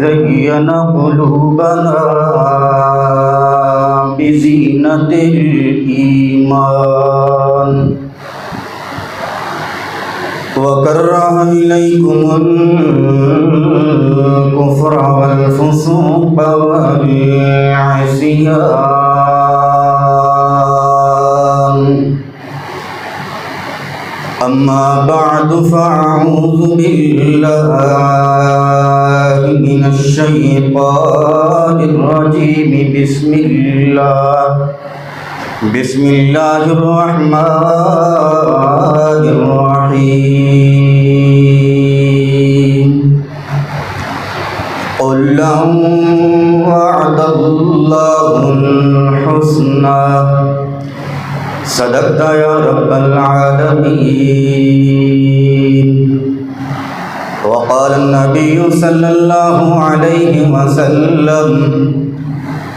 زين قلوبنا بزينة الإيمان وكره إليكم الكفر والفسوق والعصيان أما بعد فأعوذ بالله من الشيطان الرجيم بسم الله الرحمن الرحيم قل لهم وعد الله الحسنى صدقت يا رب العالمين وقال النبي صلى الله عليه وسلم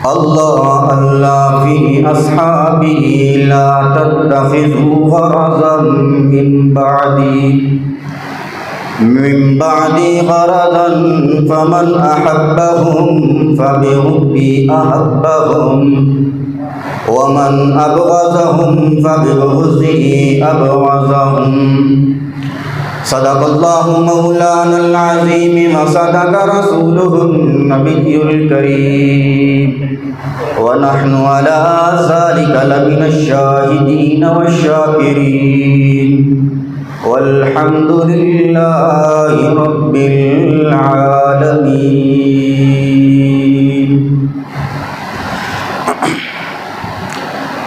الله في أصحابه لا تتخذوا غرضا من بعدي غرضا فمن أحبهم فبحبي أحبهم ومن أبغضهم فببغضي أبغضهم صدق الله مولانا العظيم وصدق رسوله النبي الكريم ونحن على ذلك لمن الشاهدين والشاكرين والحمد لله رب العالمين۔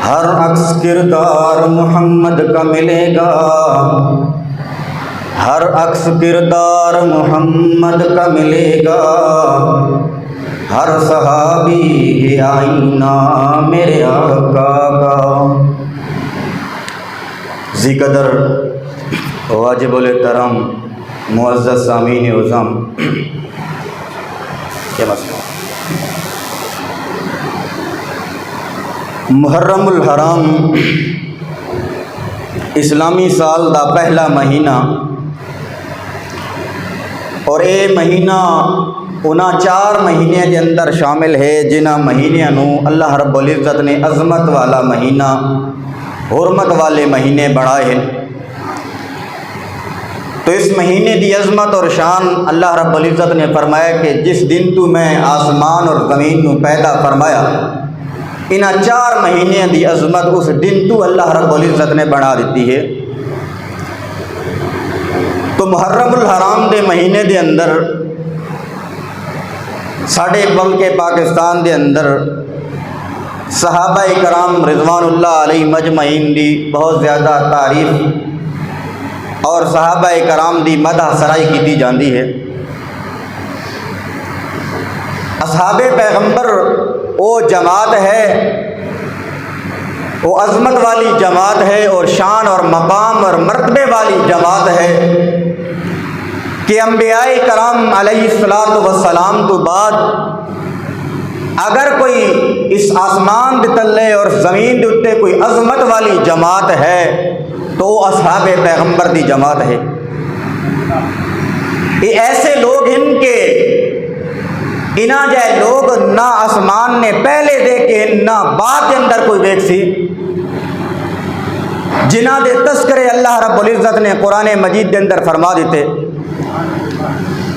ہر عکس کردار محمد کا ملے گا، ہر عکس کردار محمد کا ملے گا، ہر صحابی ہے آئینہ میرے آقا کا۔ ذی قدر واجب الاحترام معزز سامعین اعظم، کیا مسئلہ؟ محرم الحرام اسلامی سال دا پہلا مہینہ، اور اے مہینہ انہاں 4 مہینے دے اندر شامل ہے جنہاں مہینیاں نو اللہ رب العزت نے عظمت والا مہینہ، حرمت والے مہینے بنائے ہیں۔ تو اس مہینے دی عظمت اور شان اللہ رب العزت نے فرمایا کہ جس دن تو میں آسمان اور زمین نو پیدا فرمایا، انہاں 4 مہینے دی عظمت اس دن تو اللہ رب العزت نے بنا دیتی ہے۔ تو محرم الحرام دے مہینے دے اندر ساڑھے ملک پاکستان دے اندر صحابہ کرام رضوان اللہ علیہ مجمعین دی بہت زیادہ تعریف اور صحابہ کرام دی مدح سرائی کی جاندی ہے۔ اصحاب پیغمبر وہ جماعت ہے، وہ عظمت والی جماعت ہے اور شان اور مقام اور مرتبے والی جماعت ہے کہ انبیاء کرام علیہ السلام تو بعد اگر کوئی اس آسمان دے تلے اور زمین دے اتے کوئی عظمت والی جماعت ہے تو وہ اصحاب پیغمبر دی جماعت ہے۔ یہ ایسے لوگ ان کے انہاں جائے لوگ نہ آسمان نے پہلے دیکھے نہ بعد کے اندر کوئی دیکھ سی، جنہاں دے تذکرے اللہ رب العزت نے قرآن مجید کے اندر فرما دیتے،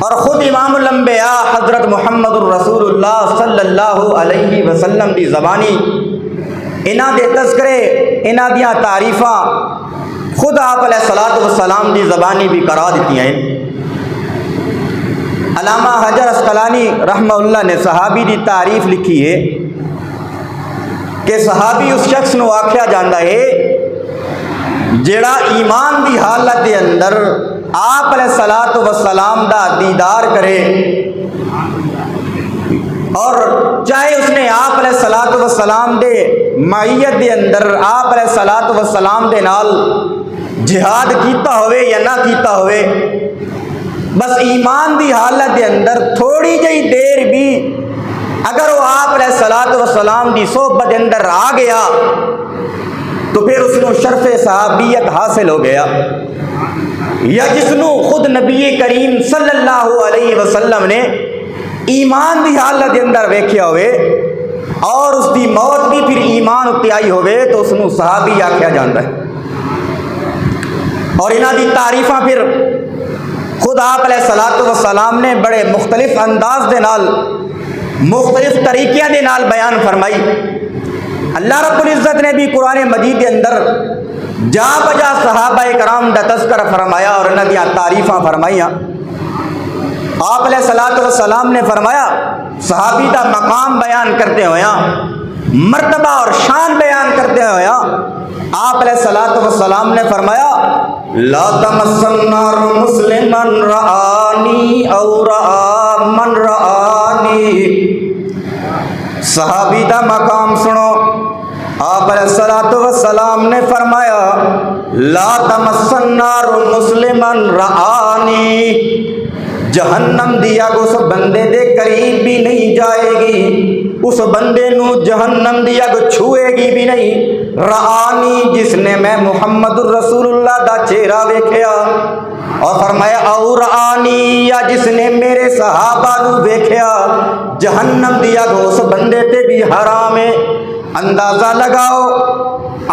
اور خود امام الانبیاء حضرت محمد الرسول اللہ صلی اللہ علیہ وسلم دی زبانی انہاں دے تذکرے انہاں دیاں تعریفاں خود آپ علیہ السلام دی زبانی بھی کرا دیتی ہیں۔ علامہ حجر اسقلانی رحمہ اللہ نے صحابی دی تعریف لکھی ہے کہ صحابی اس شخص نو آکھیا جاندا ہے جیڑا ایمان دی حالت دے اندر آپ علیہ السلام دا دیدار کرے، اور چاہے اس نے آپ علیہ السلام دے معیت دے اندر آپ علیہ السلام دے نال جہاد کیتا ہوئے یا نہ کیتا ہوئے، بس ایمان دی حالت دے اندر تھوڑی جہی دیر بھی اگر وہ آپ علیہ السلام دی صحبت دے اندر آ گیا تو پھر اس کو شرف صحابیت حاصل ہو گیا۔ یا جسنو خود نبی کریم صلی اللہ علیہ وسلم نے ایمان دی حالت دے اندر ویکھیا ہوئے اور اس دی موت بھی پھر ایمان اتے آئی ہوئے تو اس نو صحابی آکھیا جاندا ہے۔ اور انہاں دی تعریفاں پھر خود آپ علیہ الصلوۃ والسلام نے بڑے مختلف انداز دے نال مختلف طریقیاں دے نال بیان فرمائی۔ اللہ رب العزت نے بھی قرآن مجید کے اندر جا بجا صحابہ کرام دا تذکرہ فرمایا اور انہاں دی تعریفاں فرمائیاں۔ آپ علیہ الصلوۃ والسلام نے فرمایا صحابی دا مقام بیان کرتے ہویا مرتبہ اور شان بیان کرتے ہویا آپ علیہ الصلوۃ والسلام نے فرمایا لا تمسن النار مسلما رآنی او رآ من رآنی۔ صحابی دا مقام سنو، آپ علیہ الصلوۃ والسلام نے فرمایا لا تمسن النار مسلما رآنی، جہنم دی اگ اس بندے دے قریب بھی نہیں جائے گی، اس بندے نو جہنم دی اگ چھوئے گی بھی نہیں، رآنی جس نے میں محمد الرسول اللہ دا چہرہ ویکھیا، اور فرمایا او رآنی یا جس نے میرے صحابہ نو ویکھیا، جہنم دی اگ اس بندے تے بھی حرام ہے۔ اندازہ لگاؤ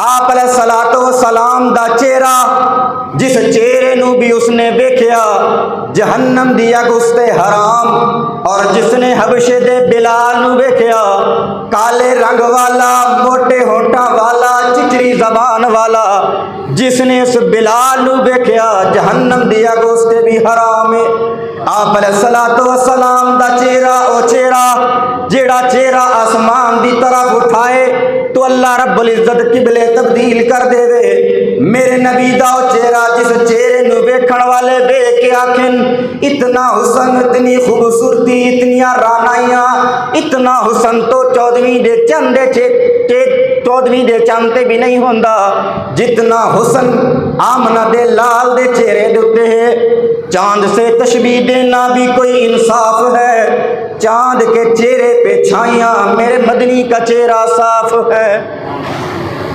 آپ علیہ الصلوۃ والسلام دا چہرہ جس چہرے نو بھی اس نے ویکھیا جہنم دی اگ اس تے حرام، اور جس نے حبشے دے بلال نو ویکھیا کالے رنگ والا موٹے ہونٹاں والا چچری زبان والا، جس نے اس بلال نو ویکھیا جہنم دی اگ اس تے بھی حرام ہے۔ آپ علیہ الصلوۃ والسلام دا چہرہ او چہرہ جیڑا چہرہ آسمان دی طرف اٹھائے تو اللہ رب العزت قبلے تبدیل کر دے وے۔ میرے نبی دا او چہرہ جس چہرے نو ویکھن والے ویکھ کے آکھن اتنا حسن اتنی خوبصورتی اتنیاں رانائیاں اتنا حسن تو چودھویں دے چند تے بھی نہیں ہوندا جتنا حسن آمنہ دے لال دے چہرے دے اتے ہے۔ چاند سے تشبیہ دینا بھی کوئی انصاف ہے، چاند کے چہرے پہ چھائیاں میرے مدنی کا چہرہ صاف ہے۔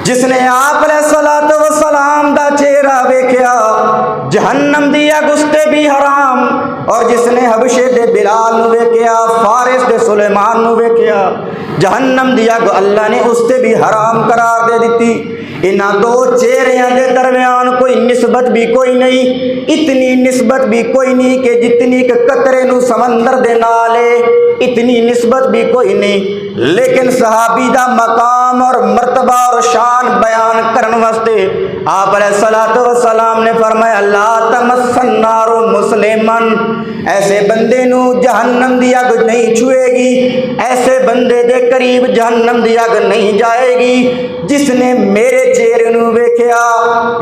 جس نے آپ علیہ الصلوۃ والسلام دا چہرہ ویکھیا جہنم دی اگ اس تے بھی حرام، اور جس نے حبشے دے بلال نو ویکھیا فارس دے سلیمان نو ویکھیا جہنم دی اگ اللہ نے اس تے بھی حرام قرار دے دیتی۔ انہاں دو چہریاں دے درمیان کوئی نسبت بھی کوئی نہیں، اتنی نسبت بھی کوئی نہیں کہ جتنی کہ قطرے نو سمندر دے نالے، اتنی نسبت بھی کوئی نہیں۔ لیکن صحابی دا مقام اور مرتبہ اور شان بیان کرن واسطے آپ علیہ الصلوۃ والسلام نے فرمایا لا تمسن النار مسلما، ایسے بندے نو جہنم دی اگ نہیں چھوئے گی، ایسے بندے دے قریب جہنم دی اگ نہیں جائے گی جس نے میرے چہرے نو ویکھیا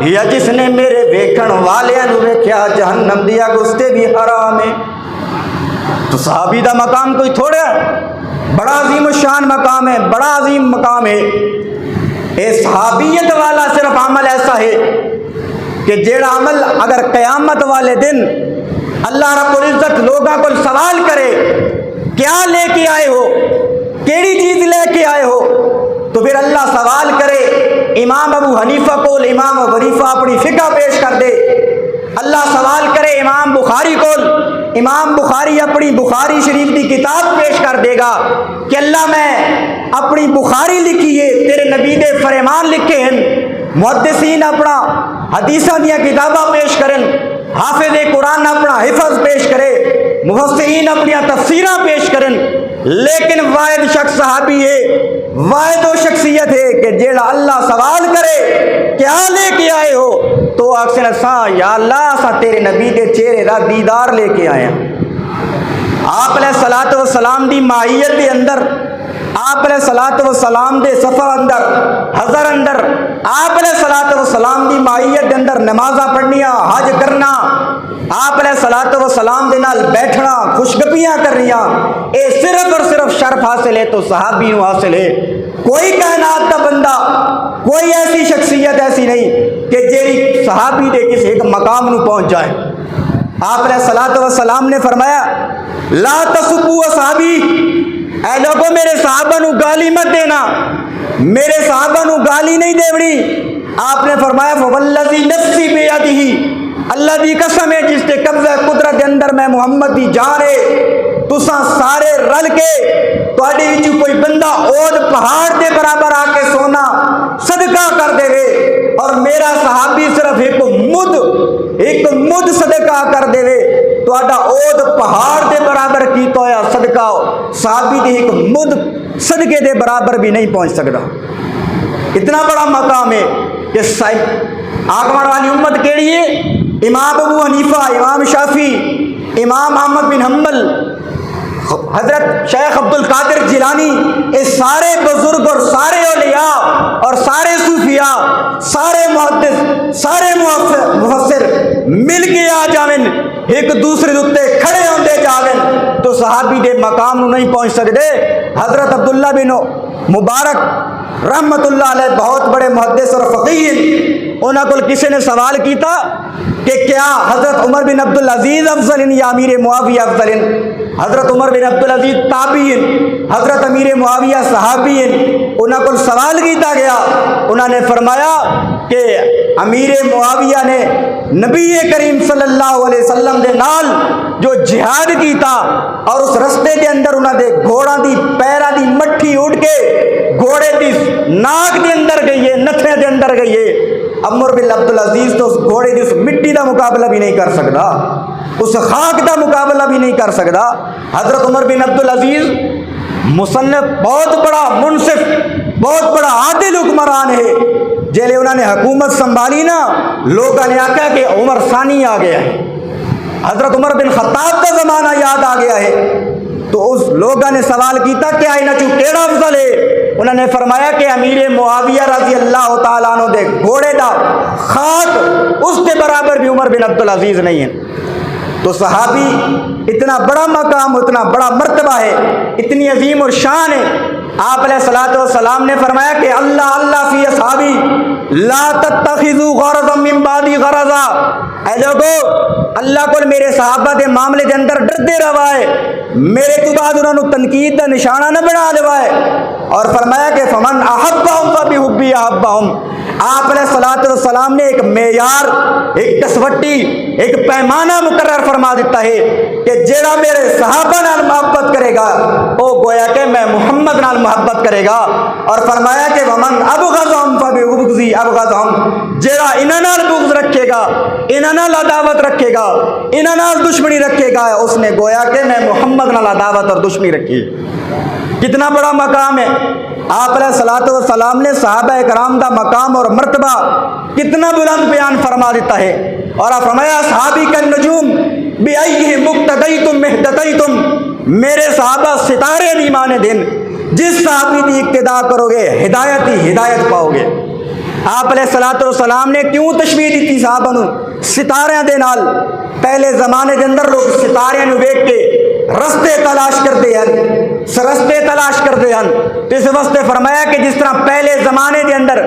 یا جس نے میرے ویکھن والیاں نو ویکھیا جہنم دی اگ اس تے بھی حرام ہے۔ تو صحابی دا مقام کوئی تھوڑا ہے، بڑا عظیم الشان مقام ہے، بڑا عظیم مقام ہے۔ اے صحابیت والا صرف عمل ایسا ہے کہ جیڑا عمل اگر قیامت والے دن اللہ رب العزت لوگاں کو سوال کرے کیا لے کے آئے ہو، کیڑی چیز لے کے آئے ہو، تو پھر اللہ سوال کرے امام ابو حنیفہ کو امام ابو حنیفہ اپنی فقہ پیش کر دے، اللہ سوال کرے امام بخاری کو امام بخاری اپنی بخاری شریف کی کتاب پیش کر دے گا کہ اللہ میں اپنی بخاری لکھی ہے تیرے نبی دے فرمان لکھے ہیں، محدثین اپنا حدیثاں دیاں کتاباں پیش کرن، حافظ قرآن اپنا حفظ پیش کرے، مفسرین اپنی تفسیراں پیش کرن، لیکن واحد شخص صحابی ہے، واحد و شخصیت ہے کہ جیڑا اللہ سوال کرے کیا لے کے آئے ہو تو اکثر سا یا اللہ سا تیرے نبی دے چہرے دا دیدار لے کے آئے ہیں۔ آپ علیہ الصلوۃ والسلام دی ماہیت دے اندر، آپ علیہ الصلوۃ والسلام دے سفر اندر حضر اندر، آپ علیہ الصلوۃ والسلام دی ماہیت دے اندر نمازاں پڑھنیاں، حج کرنا، آپ علیہ الصلوۃ والسلام دے نال بیٹھنا، خوشگپیاں کرنیاں، اے صرف اور صرف شرف حاصل ہے تو صحابی نو حاصل ہے۔ کوئی کائنات دا بندہ، کوئی ایسی شخصیت ایسی نہیں کہ جیڑی صحابی دے کسی ایک مقام نو پہنچ جائے۔ آپ علیہ الصلوۃ والسلام نے فرمایا لا تسبوا اصحابی، اے لوگوں میرے صحابہ نو گالی مت دینا، میرے صحابہ نو گالی نہیں دیوڑی۔ آپ نے فرمایا فوالذی نفسی بیدہ، اللہ دی قسم ہے جس تے قبضہ قدرت دے اندر میں محمد دی جان ہے، تساں سارے رل کے تواڈے وچ کوئی بندہ اود پہاڑ دے برابر آ کے سونا صدقہ کر دے وے اور میرا صحابی صرف ایک مد صدقہ کر دے وے، تواڈا اود پہاڑ دے برابر کیتا ہویا صدقہ صحابی دے ایک مد صدقے دے برابر بھی نہیں پہنچ سکتا۔ اتنا بڑا مقام ہے کہ آگمن والی امت کیڑی ہے؟ امام ابو حنیفہ، امام شافعی، امام احمد بن حنبل، حضرت شیخ عبد القادر جیلانی، یہ سارے بزرگ اور سارے اولیاء اور سارے صوفیاء، سارے محدث، سارے مفسر مل کے آ جاویں، ایک دوسرے دے کھڑے ہوندے جاویں تو صحابی دے مقام نو نہیں پہنچ سکتے۔ حضرت عبداللہ بن مبارک رحمت اللہ علیہ بہت بڑے محدث اور فقیہ، انہاں کول کسی نے سوال کیتا کہ کیا حضرت عمر بن عبدالعزیز افضل ہیں یا امیر معاویہ افضل ہیں؟ حضرت عمر بن عبدالعزیز تابعی ہیں، حضرت امیر معاویہ صحابی ہیں۔ انہاں کو سوال کیتا گیا، انہوں نے فرمایا کہ امیر معاویہ نے نبی کریم صلی اللہ علیہ وسلم دے نال جو جہاد کیتا اور اس رستے دے اندر انہوں دے گھوڑا دی پیرا دی مٹھی اڑ کے گھوڑے دی ناک دے اندر گئی ہے، نتھے دے اندر گئی ہے۔ عمر بن عبدالعزیز تو اس گھوڑے دی اس مٹی دا مقابلہ بھی نہیں کر سکتا، اس خاک دا مقابلہ بھی نہیں کر سکتا۔ حضرت عمر بن عبدالعزیز مصنف، بہت بڑا منصف، بہت بڑا عادل حکمران ہے۔ جیلے انہوں نے حکومت سنبھالی نا، لوگوں نے آکھا کہ عمر ثانی آ گیا ہے، حضرت عمر بن خطاب کا زمانہ یاد آ گیا ہے۔ تو اس لوگوں نے سوال کیتا کہ آئینہ چو کیڑا افضل ہے؟ انہوں نے فرمایا کہ امیر معاویہ رضی اللہ تعالیٰ عنہ دے گھوڑے دا خاک اس کے برابر بھی عمر بن عبدالعزیز نہیں ہے۔ تو صحابی اتنا بڑا مقام، اتنا بڑا مرتبہ ہے، اتنی عظیم اور شان ہے۔ آپ علیہ الصلوۃ والسلام نے فرمایا کہ اللہ فی اصحابی لا تتخذوا غرضا من بعدی غرضا، اے لوگو اللہ کو میرے صحابہ دے معاملے دے اندر ڈردے روائے، میرے تو بعد انہوں نے تنقید کا نشانہ نہ بنا لوائے۔ اور فرمایا کہ فمن احبہم فبحبی احبہم، آپ علیہ الصلوۃ والسلام نے ایک معیار، ایک کسوٹی، ایک پیمانہ مقرر فرما دیتا ہے کہ جیڑا میرے صحابہ نال محبت کرے گا وہ گویا کہ میں محمد نال محبت کرے گا۔ اور فرمایا کہ ومن ابغضہم فبغضی ابغضہم، جیڑا انہاں نال بغض رکھے گا، انہاں نال عداوت رکھے گا، انہاں نال دشمنی رکھے گا، اس نے گویا کہ میں محمد نال عداوت اور دشمنی رکھی۔ کتنا بڑا مقام ہے۔ آپ علیہ الصلوۃ والسلام نے صحابہ کرام دا مقام اور مرتبہ کتنا بلند بیان فرما دیتا ہے۔ اور آپ فرمایا صحابی کا نجوم بِأَيِّهِمْ مُقْتَدَيْتُمْ اهْتَدَيْتُمْ، میرے صحابہ ستارے نیمان دن، جس صحابی کی اقتداء کرو گے ہدایت ہی ہدایت پاؤ گے۔ آپ علیہ الصلوۃ والسلام نے کیوں تشبیہ دیتی صحابہ نو ستاریاں دے نال؟ پہلے زمانے دے اندر لوگ ستاریاں نو ویکھ کے رستے تلاش کرتے ہیں، تو اس واسطے فرمایا کہ جس طرح پہلے زمانے دے اندر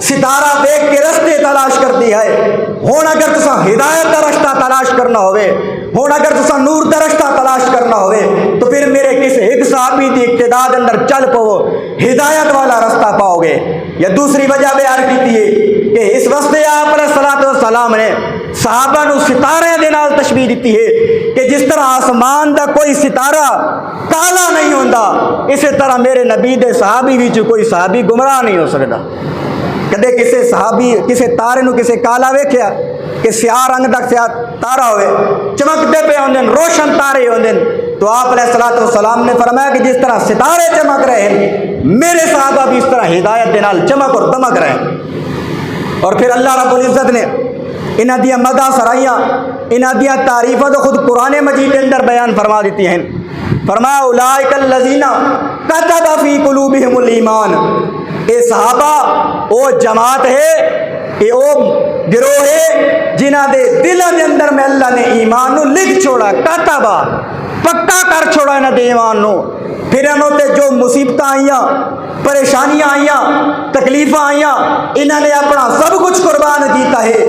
ستارہ دیکھ کے رستے تلاش کرتی ہے، ہون اگر تسا ہدایت کا رشتہ تلاش کرنا ہوئے، ہون اگر تسا نور کا رشتہ تلاش کرنا ہوئے تو پھر میرے کسی ایک صحابی دی اقتداء دے اندر چل پو، ہدایت والا رستہ پاؤ گے۔ یا دوسری وجہ بیان کی ہے کہ اس واسطے آپ علیہ الصلوۃ والسلام نے صحابہ نو ستارے دے نال تشبیہ دیتی ہے کہ جس طرح آسمان دا کوئی ستارہ کالا نہیں ہوندا، اسی طرح میرے نبی دے صحابی وچ کوئی صحابی گمراہ نہیں ہو سکتا۔ کدے کسی صحابی کسی تارے نو کسی کالا ویکھیا کہ سیاہ رنگ دا سیاہ تارا ہوئے، چمکتے پہ ہوندے، روشن تارے ہوندے؟ تو آپ علیہ الصلوۃ والسلام نے فرمایا کہ جس طرح ستارے چمک رہے ہیں، میرے صحابہ بھی اس طرح ہدایت دے نال چمک اور دمک رہے ہیں۔ اور پھر اللہ رب العزت نے انہاں دیاں مدح سرائیاں، انہاں دیاں تعریفاں تو خود قرآن مجید کے اندر بیان فرما دیتی ہیں۔ فرمایا اولئک الذین کتب فی قلوبہم الایمان، اے صحابہ او جماعت ہے، اے او گروہ ہے جنہاں دے دلوں دے اندر میں اللہ نے ایمان نو لکھ چھوڑا، کتبہ پکا کر چھوڑا انہاں دے ایمان نو۔ پھر انہوں تے جو مصیبتاں آئیاں، پریشانیاں آئیاں، تکلیفاں آئیاں، انہوں نے اپنا سب کچھ قربان کیتا ہے،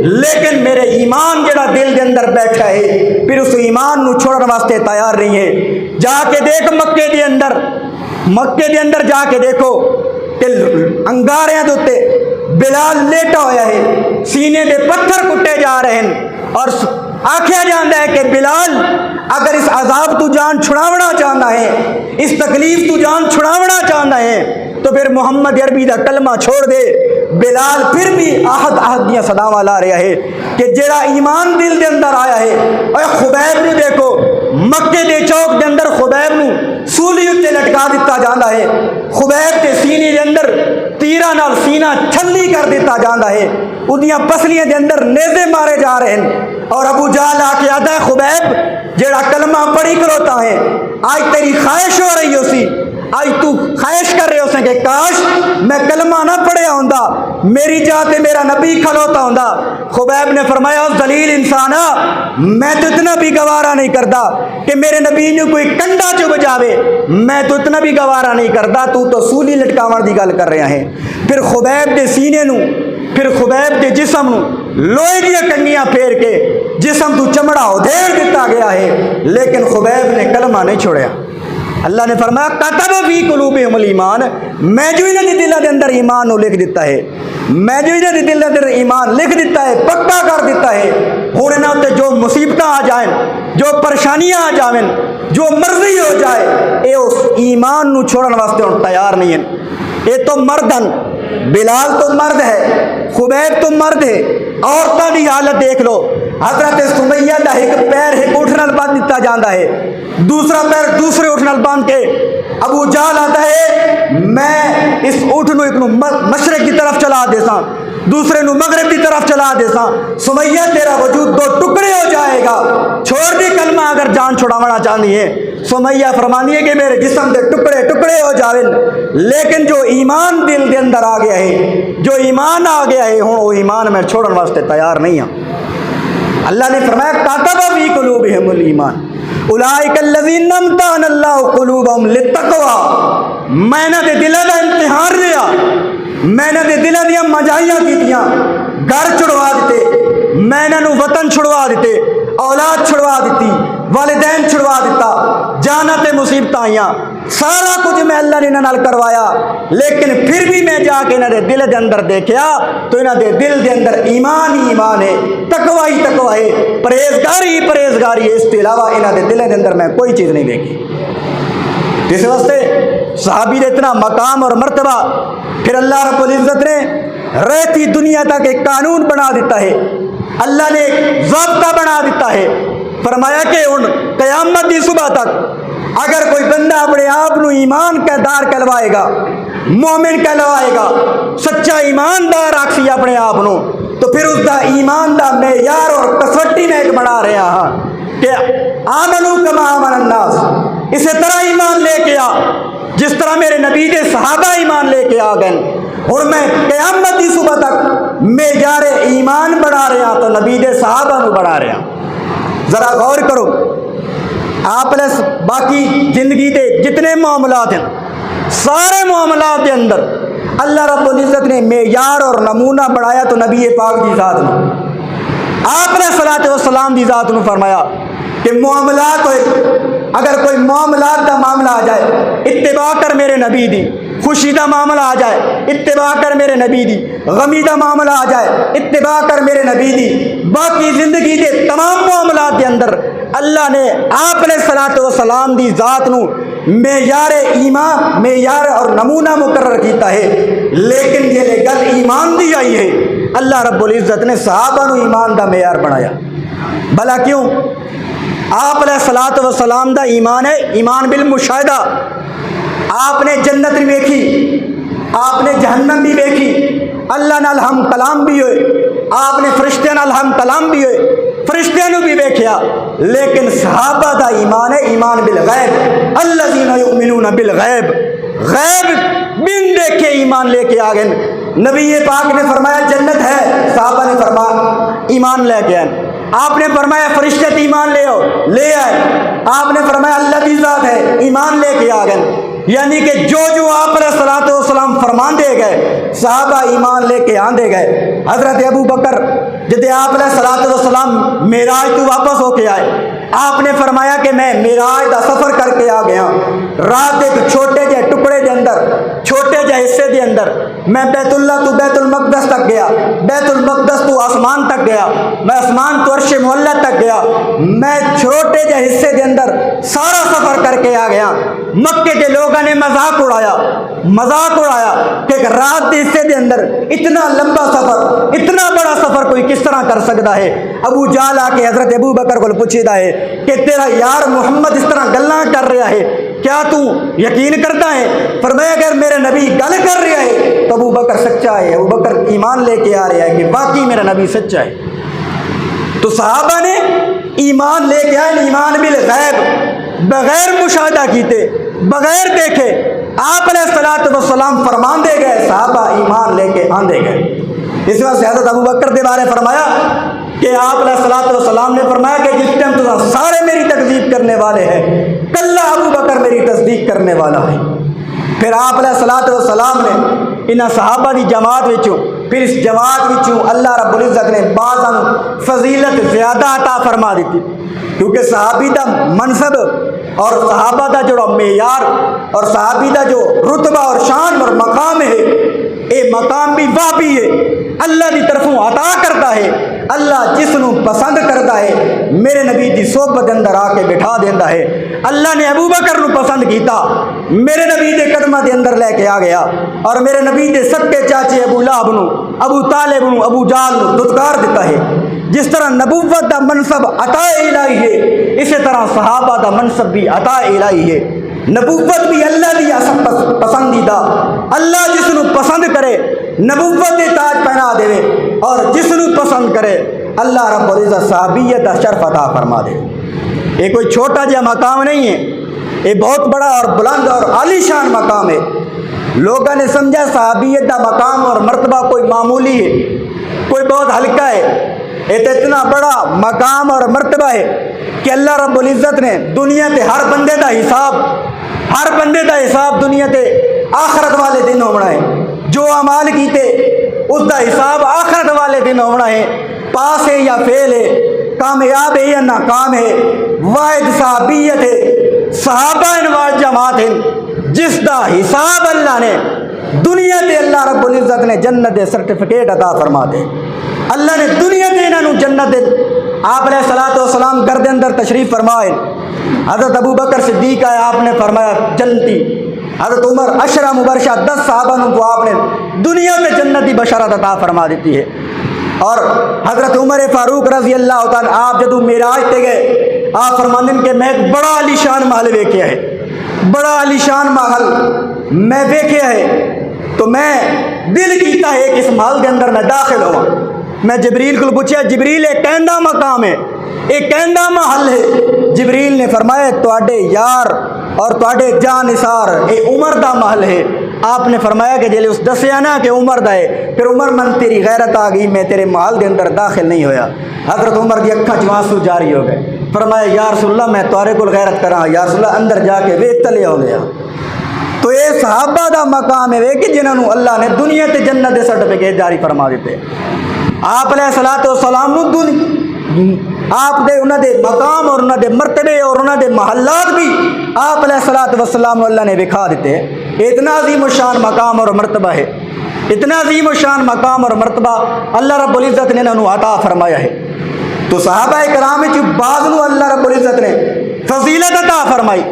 لیکن میرے ایمان جڑا دل دے اندر بیٹھا ہے پھر اس ایمان نو چھوڑن واسطے تیار نہیں ہے۔ جا کے دیکھ مکے دے اندر جا کے دیکھو کہ انگاریاں دے اوتے بلال لیٹا ہویا ہے، سینے دے پتھر کٹے جا رہے ہیں، اور آکھیا جاندا ہے کہ بلال اگر اس عذاب تو جان چھڑاونا چاہنا ہے، اس تکلیف تو جان چھڑاونا چاہنا ہے تو پھر محمد عربی دا کلمہ چھوڑ دے۔ بلال پھر بھی آہد دیاں صداواں لا رہا ہے کہ جڑا ایمان دل دے اندر آیا ہے۔ اے خبیب نو دیکھو، مکے دے چوک دے اندر خبیب نو سولی اتے لٹکا دیتا جاندا ہے، خبیب کے سینے دے اندر تیراں نال سینہ چھلی کر دیتا جاندا ہے، اودیاں پسلیاں دے اندر نیزے مارے جا رہے ہیں، اور ابو جہل آ کے آتا ہے خبیب جڑا کلمہ پڑھی کھلوتا ہے، آج تیری خواہش ہو رہی ہو سی، آج تو خواہش کر رہے ہو سن کہ کاش میں کلمہ نہ پڑھیا ہوندا، میری جگہ تے میرا نبی کھلوتا ہوندا۔ خبیب نے فرمایا ذلیل انسانا، میں تو اتنا بھی گوارا نہیں کرتا کہ میرے نبی نے کوئی کنڈا چ بجاوے، میں تو اتنا بھی گوارا نہیں کرتا، تو سولی لٹکاون دی گل کر رہا ہے۔ پھر خبیب دے سینے نو، پھر خبیب دے جسم نو لوہے دیا کنگیاں پھیر کے جسم تو چمڑا ادھیڑ دیتا گیا ہے، لیکن خبیب نے کلمہ نہیں چھوڑیا۔ اللہ نے فرمایا کتب فی قلوبہم الایمان، میں جو انہاں دے دلاں دے اندر ایمان نو لکھ دیتا ہے، میں جو انہاں دے دلاں دے اندر ایمان لکھ دیتا ہے، پکا کر دیتا ہے۔ ہن انہاں تے جو مصیبتاں آ جائیں، جو پریشانیاں آ جاویں، جو مرضی ہو جائے، اے اس ایمان نو چھوڑن واسطے ہن تیار نہیں ہیں۔ اے تو مردن، بلال تو مرد ہے، خبیب تو مرد ہے۔ عورتاں دی حالت دیکھ لو، حضرت سمیہ دا ایک پیر ایک اٹھ نال باندھ دیتا جاندا ہے، دوسرا پیر دوسرے اٹھ نال باندھ کے ابو جہل آتا ہے میں اس اٹھ نو ایک نو مشرق کی طرف چلا دیساں، دوسرے نو مغرب کی طرف چلا دیساں، سمیہ تیرا وجود دو ٹکڑے ہو جائے گا، چھوڑ دی کلمہ اگر جان چھڑاونا چاہنی ہے۔ سمیہ فرمانی ہے کہ میرے جسم دے ٹکڑے ٹکڑے ہو جاویں، لیکن جو ایمان دل دے اندر آ گیا ہے، جو ایمان آ گیا ہے، ہن وہ ایمان میں چھوڑن واسطے تیار نہیں ہوں۔ اللہ نے فرمایا کاتب فی قلوبہم الایمان اولئک الذین امتحن اللہ قلوبہم للتقوی، میں نے دے دلاں دا امتحان لیا، میں نے دے دلاں دیاں مجائیاں کیتیاں، گھر چھڑوا دیتے، میں نے وطن چھڑوا دیتے، اولاد چھڑوا دیتی، والدین چھڑوا دیتا، جانا تے مصیبتاں آئیاں، سارا کچھ میں اللہ نے انہاں نال کروایا، لیکن پھر بھی میں جا کے انہاں دے دل دے اندر دیکھیا تو انہاں دے دل دے اندر ایمان ہی ایمان ہے، تقوی ہی تقوی ہے، پرہیزگاری ہی پرہیزگاری ہے، اس کے علاوہ انہاں دے دل دے اندر میں کوئی چیز نہیں دیکھی۔ اس واسطے صحابی نے اتنا مقام اور مرتبہ، پھر اللہ رب العزت نے رہتی دنیا تک ایک قانون بنا دیتا ہے، اللہ نے ایک ضابطہ بنا دیتا ہے، فرمایا کہ ان قیامت کی صبح تک اگر کوئی بندہ اپنے آپ نو ایمان کا دار کہلوائے گا، مومن کہلوائے گا، سچا ایماندار آکسی اپنے آپ نو، تو پھر اس دا ایمان دا معیار اور کسوٹی میں ایک بنا رہے ہیں کہ آمنو کما آمن الناس، اسی طرح ایمان لے کے آ جس طرح میرے نبی دے صحابہ ایمان لے کے آ گئے، اور میں قیامت کی صبح تک معیار ایمان بڑھا رہا تو نبی دے صحابہ نو بڑھا رہا۔ ذرا غور کرو، آپ نے باقی زندگی دے جتنے معاملات ہیں، سارے معاملات کے اندر اللہ رب العزت نے معیار اور نمونہ بڑھایا تو نبی پاک دی ذات نے، آپ نے صلاۃ و سلام دی ذات نے فرمایا کہ معاملات ہوئے، اگر کوئی معاملات کا معاملہ آ جائے اتباع کر میرے نبی دی، خوشی دا معاملہ آ جائے اتباع کر میرے نبی دی، غمی دا معاملہ آ جائے اتباع کر میرے نبی دی، باقی زندگی دے تمام معاملات دے اندر اللہ نے آپ نے صلاۃ و سلام دی ذات نو معیار ایمان، معیار اور نمونہ مقرر کیتا ہے، لیکن یہ گل ایمان دی آئی ہے، اللہ رب العزت نے صحابہ نو ایمان دا معیار بنایا۔ بھلا کیوں؟ آپ نے صلاۃ و سلام دا ایمان ہے ایمان بالمشاہدہ، آپ نے جنت بھی دیکھی، آپ نے جہنم بھی دیکھی، اللہ نال ہم کلام بھی ہوئے، آپ نے فرشتے نال ہم کلام بھی ہوئے، فرشتے نو بھی دیکھیا، لیکن صحابہ دا ایمان ہے ایمان بالغیب، الذین یؤمنون بالغیب، غیب بن دیکھے ایمان لے کے آ گئے۔ نبی پاک نے فرمایا جنت ہے، صحابہ نے فرمایا ایمان لے کے آئے، آپ نے فرمایا فرشتے ایمان لے آؤ، لے آئے، آپ نے فرمایا اللہ کی ذات ہے، ایمان لے کے آ گئے، یعنی کہ جو آپ علیہ الصلوۃ والسلام فرمان دے گئے صحابہ ایمان لے کے آندے گئے۔ حضرت ابو بکر جب آپ علیہ الصلوۃ والسلام معراج تو واپس ہو کے آئے، آپ نے فرمایا کہ میں معراج دا سفر کر کے آ گیا، رات ایک چھوٹے جہے ٹکڑے دے اندر، چھوٹے جہے حصے دے اندر میں بیت اللہ تو بیت المقدس تک گیا، بیت المقدس تو آسمان تک گیا، میں آسمان تو عرش معلیٰ تک گیا، میں چھوٹے جے حصے دے اندر سارا سفر کر کے آ گیا۔ مکے کے لوگوں نے مذاق اڑایا کہ رات کے حصے دے اندر اتنا لمبا سفر، اتنا بڑا سفر کوئی کس طرح کر سکتا ہے۔ ابو جہل آ کے حضرت ابو بکر کو پوچھتا ہے کہ تیرا یار محمد اس طرح گلاں کر رہا ہے، کیا تو یقین کرتا ہے؟ فرمایا اگر میرے نبی گل کر رہا ہے تو ابو بکر سچا ہے، ابو بکر ایمان لے کے آ رہا ہے کہ واقعی میرا نبی سچا ہے۔ تو صحابہ نے ایمان لے کے آئے، ایمان بالغیب، بغیر مشاہدہ کیتے، بغیر دیکھے آپ علیہ الصلوۃ والسلام فرمان دے گئے، صحابہ ایمان لے کے آندے گئے۔ اس وقت حضرت ابو بکر کے بارے فرمایا کہ آپ علیہ الصلوۃ والسلام نے فرمایا کہ جس ٹائم تو سارے میری تکذیب کرنے والے ہیں، کل ابو بکر میری تصدیق کرنے والا ہے۔ پھر آپ علیہ الصلوۃ والسلام نے انہاں صحابہ دی جماعت وچوں، پھر اس جماعت وچوں اللہ رب العزت نے بعضاں نوں فضیلت زیادہ عطا فرما دیتی، کیونکہ صحابی دا منصب اور صحابہ دا جو معیار اور صحابی دا جو رتبہ اور شان اور مقام ہے، اے مقام بھی واقعی ہے، اللہ دی طرفوں عطا کرتا ہے۔ اللہ جس نو پسند کرتا ہے میرے نبی دی صحبت اندر آ کے بٹھا دینا ہے۔ اللہ نے ابو بکر نو پسند کیتا، میرے نبی دے قدمہ دے اندر لے کے آ گیا، اور میرے نبی دے سکے چاچے ابو لہب نو، ابو طالب نو، ابو جہل نو دھتکار دیتا ہے۔ جس طرح نبوت دا منصب عطا الہی ہے، اسی طرح صحابہ دا منصب بھی عطا الہی ہے۔ نبوت بھی اللہ دی پسندیدہ، اللہ جس نو پسند کرے نبوت دے تاج پہنا دے، اور جس نو پسند کرے اللہ رب العزت صحابیت دا شرف عطا فرما دے۔ یہ کوئی چھوٹا جہا مقام نہیں ہے، یہ بہت بڑا اور بلند اور عالی شان مقام ہے۔ لوگوں نے سمجھا صحابیت دا مقام اور مرتبہ کوئی معمولی ہے، کوئی بہت ہلکا ہے۔ یہ تو اتنا بڑا مقام اور مرتبہ ہے کہ اللہ رب العزت نے دنیا تے ہر بندے دا حساب دنیا تے آخرت والے دن ہونا ہے۔ جو اعمال کیتے اس دا حساب آخرت والے دن ہونا ہے، پاس ہے یا فیل ہے، کامیاب ہے یا ناکام ہے۔ واحد صحابیت ہے، صحابہ انواع جماعت ہے جس دا حساب اللہ نے دنیا تے اللہ رب العزت نے جنت دے سرٹیفکیٹ عطا فرما دے۔ اللہ نے دنیا تے انہاں نوں جنت دے، آپ علیہ الصلوۃ والسلام گھر دے اندر تشریف فرمائے، حضرت ابو بکر صدیق آئے، آپ نے فرمایا جنتی، حضرت عمر عشرہ مبشرہ 10 صحابہ کو آپ نے دنیا میں جنتی بشارت عطا فرما دیتی ہے۔ اور حضرت عمر فاروق رضی اللہ تعالیٰ آپ جدو معراج تے گئے، آپ فرماندے کہ میں ایک بڑا عالی شان محل ویکھیا ہے، بڑا عالی شان محل میں ویکھیا ہے، تو میں دل کیتا ہے کہ اس محل کے اندر میں داخل ہوں۔ میں جبریل کو پوچھا، جبریل ایک کہندہ مقام ہے، ایک کہندہ محل ہے۔ جبریل نے فرمایا تواڈے یار اور تواڈے جان نثار اے عمر دا محل ہے۔ آپ نے فرمایا کہ جلے اس دسیا نا کہ عمر دا ہے، پھر عمر من تیری غیرت آ گئی، میں تیرے محل دے اندر داخل نہیں ہویا۔ حضرت عمر دی اکھاں چ آنسو جاری ہو گئے، فرمایا یا رسول اللہ میں تارے کول غیرت کراں، یا رسول اللہ اندر جا کے ویکھ تلے ہو گیا۔ تو یہ صحابہ دا مقام ہے کہ جنہوں نے اللہ نے دنیا تے جنت دے سرٹیفکیٹ جاری فرما دیتے۔ آپ علیہ الصلوۃ والسلام آپ دے انہوں دے مقام اور انہوں دے مرتبے اور انہوں دے محلات بھی آپ علیہ الصلوۃ والسلام اللہ نے دکھا دیتے ہیں۔ اتنا عظیم الشان مقام اور مرتبہ ہے، اتنا عظیم الشان مقام اور مرتبہ اللہ رب العزت نے انہوں عطا فرمایا ہے۔ تو صحابہ کرام وچ بعض نو اللہ رب العزت نے فضیلت عطا فرمائی،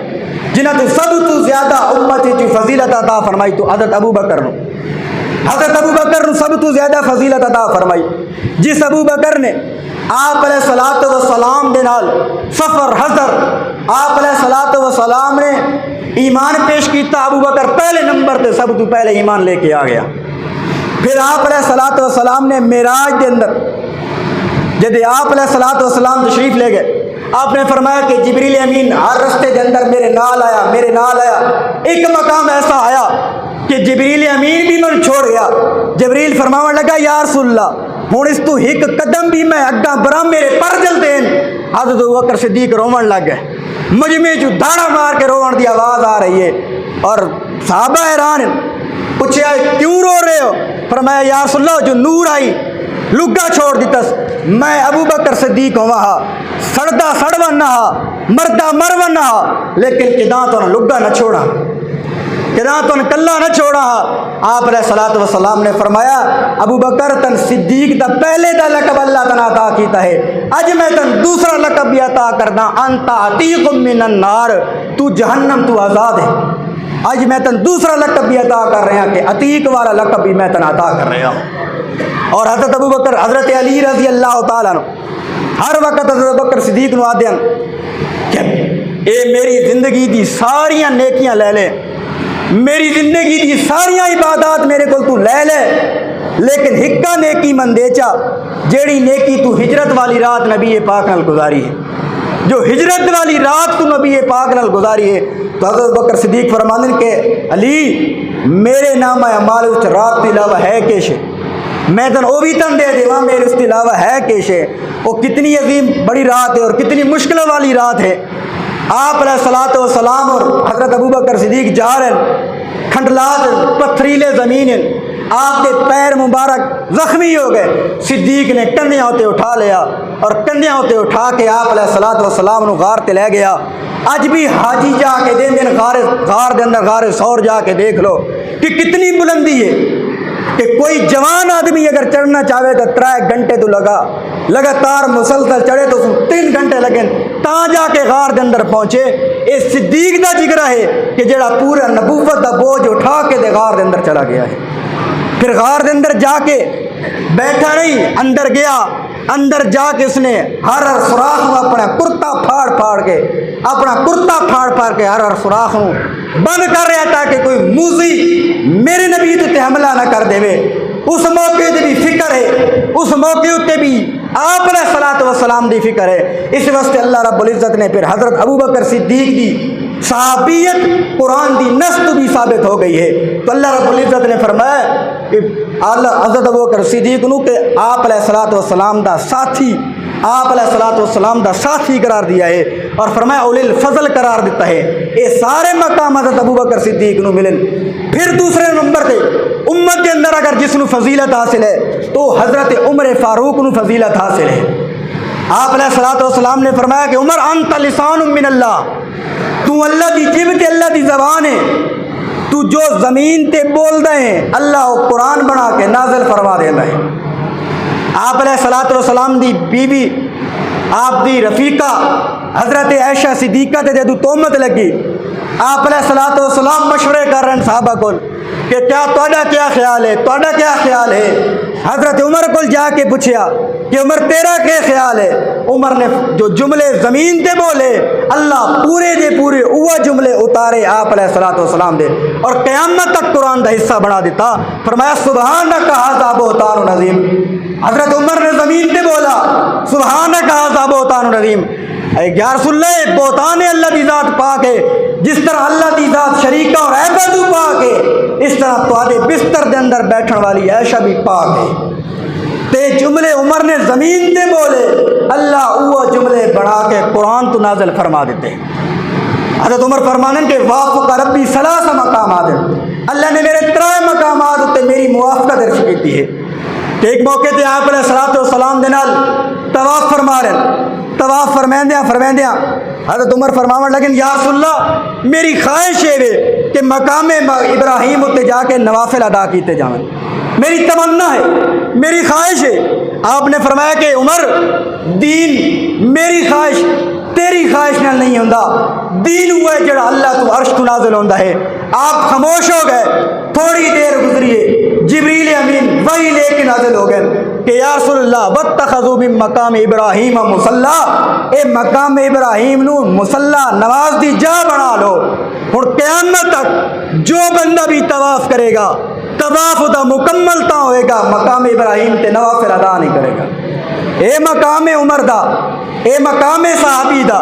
جنہاں تو سب تو زیادہ امت وچ فضیلت عطا فرمائی تو حضرت ابو بکر نو، حضرت ابو بکر سب تو زیادہ فضیلت عطا فرمائی۔ جس ابو بکر نے آپ علیہ الصلوۃ والسلام دے نال سفر حضر، آپ علیہ الصلوۃ والسلام نے ایمان پیش کیتا، ابو بکر پہلے نمبر تے سب تو پہلے ایمان لے کے آ گیا۔ پھر آپ علیہ الصلوۃ والسلام نے معراج دے اندر جدے آپ علیہ الصلوۃ والسلام تشریف لے گئے، آپ نے فرمایا کہ جبریل امین ہر رستے کے اندر میرے نال آیا۔ ایک مقام ایسا آیا کہ جبریل امین بھی من چھوڑ گیا۔ جبریل فرماون لگا یا رسول اللہ ہوں اس تو ایک قدم بھی میں اگاں برا میرے پر جلتے ہیں۔ حضرت ابوبکر صدیق رومن لگ گئے، مجمع جو داڑا مار کے روان دی آواز آ رہی ہے، اور صحابہ حیران پوچھا کیوں رو رہے ہو؟ فرمایا یا رسول اللہ جو نور آئی لگا چھوڑ دیتا، میں ابو بکر صدیق ہوں وہاں سڑدا سڑون نہ مردہ مرون نہ، لیکن کداں تو لگا نہ چھوڑا۔ کہ نہ تن کلا نہ چھوڑا. آپ علیہ الصلوۃ والسلام نے فرمایا ابو بکر تن صدیق دا پہلے دا لقب اللہ تعالیٰ عطا کیتا ہے, اج میں تن دوسرا لقب بھی عطا کرنا, انت عتیق من النار, تو جہنم تو آزاد ہے. اج میں تن دوسرا لقب بھی عطا کر رہا کہ عتیق والا لقب بھی میں تن عطا کر رہا ہوں. اور حضرت ابو بکر حضرت علی رضی اللہ تعالیٰ عنہ ہر وقت حضرت بکر صدیق نو آدھے کہ اے میری زندگی دی ساریاں نیکیاں لے لے, میری زندگی دی ساریاں عبادات میرے کو تو لے لے, لیکن ہکا نیکی من دے چا جیڑی نیکی تو ہجرت والی رات نبی پاک نال گزاری ہے, جو ہجرت والی رات تو نبی پاک نال گزاری ہے. تو حضرت بکر صدیق فرماندن کہ علی میرے نام اعمال وچ رات کے علاوہ ہے کیش, میں تن وہ بھی تن دے دیواں میرے اس کے علاوہ ہے کیش ہے. وہ کتنی عظیم بڑی رات ہے اور کتنی مشکل والی رات ہے. آپ علیہ الصلوۃ والسلام اور حضرت ابو بکر صدیق جا رہے کھنڈلات پتھریلے زمین, آپ کے پیر مبارک زخمی ہو گئے. صدیق نے کندھیاں ہوتے اٹھا لیا اور کندھیاں ہوتے اٹھا کے آپ علیہ الصلوۃ والسلام نو غار تے لے گیا. اج بھی حاجی جا کے دن غار دے اندر غار ثور جا کے دیکھ لو کہ کتنی بلندی ہے کہ کوئی جوان آدمی اگر چڑھنا چاہے تو 3 گھنٹے تو لگاتار مسلسل چڑھے تو 3 گھنٹے لگیں تا جا کے غار دے اندر پہنچے. یہ صدیق دا جگرا ہے کہ جڑا پورا نبوت دا بوجھ اٹھا کے دے غار دے اندر چلا گیا ہے. پھر غار دے اندر جا کے بیٹھا نہیں, اندر گیا, اندر جا کے اس نے ہر سوراخ میں اپنا کرتا پھاڑ کے ہر سوراخ میں بند کر رہا تاکہ کوئی موذی میرے نبی تے حملہ نہ کر دے. اس موقع تے بھی فکر ہے, اس موقع تے بھی آپ علیہ الصلوۃ والسلام دی فکر ہے. اس واسطے اللہ رب العزت نے پھر حضرت ابو بکر صدیق دی صحابیت قرآن دی نص بھی ثابت ہو گئی ہے. تو اللہ رب العزت نے فرمایا کہ حضرت ابو بکر صدیق نو کہ آپ علیہ الصلوۃ والسلام دا ساتھی, آپ علیہ الصلوۃ والسلام دا ساتھی قرار دیا ہے اور فرمایا اولی الفضل قرار دیتا ہے. یہ سارے مقام حضرت ابو بکر صدیق نو ملن. پھر دوسرے نمبر پہ امت کے اندر اگر جس نو فضیلت حاصل ہے تو حضرت عمر فاروق نو فضیلت حاصل ہے. آپ علیہ الصلوۃ والسلام نے فرمایا کہ عمر انت لسان من اللہ, تو اللہ دی جب تے اللہ دی زبان ہے, تو جو زمین تے بول دے ہیں اللہ وہ قرآن بنا کے نازل فرما دینا ہے. آپ علیہ الصلوۃ والسلام دی بیوی آپ دی رفیقہ حضرت عائشہ صدیقہ تے جدو تہمت لگی, آپ علیہ الصلوۃ والسلام مشورے کر رہے ہیں صحابہ کو کہ کیا خیال ہے. حضرت عمر کو جا کے پوچھا کہ عمر تیرا کیا خیال ہے. عمر نے جو جملے زمین تے بولے اللہ پورے دے پورے وہ جملے اتارے آپ علیہ الصلوۃ والسلام دے اور قیامت تک قرآن دا حصہ بنا دیتا. فرمایا سبحانک ھذا بہتان عظیم. حضرت عمر نے زمین تے بولا سبحانک ھذا بہتان عظیم. یا رسول اللہ بہتان اللہ دی ذات پاک ہے, جس طرح اللہ دی ذات شریکہ اور عبادو پاک ہے اس طرح تواڈے بستر دے اندر بیٹھن والی عائشہ بھی پاک ہے. تے جملے عمر نے زمین تے بولے اللہ وہ جملے بنا کے قرآن تو نازل فرما دیتے. حضرت عمر فرمانن کہ وافق ربی ثلاث مقامات, اللہ نے میرے 3 مقامات تے میری موافقت درج کی ہے. کہ ایک موقع تے آپ علیہ الصلوۃ والسلام دے نال طواف فرما رہے, طواف فرماندیاں حضرت عمر فرماون لیکن یا رسول اللہ میری خواہش ہے کہ مقام ابراہیم اتنے جا کے نوافل ادا کیتے جائیں, میری تمنا ہے, میری خواہش ہے. آپ نے فرمایا کہ عمر دین میری خواہش تیری خواہش نال نہیں ہوندا, دین ہوا ہے جڑا اللہ تو عرش تو نازل ہوندا ہے. آپ خاموش ہو گئے, تھوڑی دیر گزری جبریل امین وہی لے کے نازل ہو گئے کہ یا رسول اللہ واتخذوا من مقام ابراہیم مصلی, اے مقام ابراہیم نو مصلی نماز دی جا بنا لو. ہن قیامت تک جو بندہ بھی طواف کرے گا طواف دا مکمل تا ہوئے گا, مقام ابراہیم تے نوافل ادا نہیں کرے گا. اے مقام عمر دا, اے مقام صحابی دا,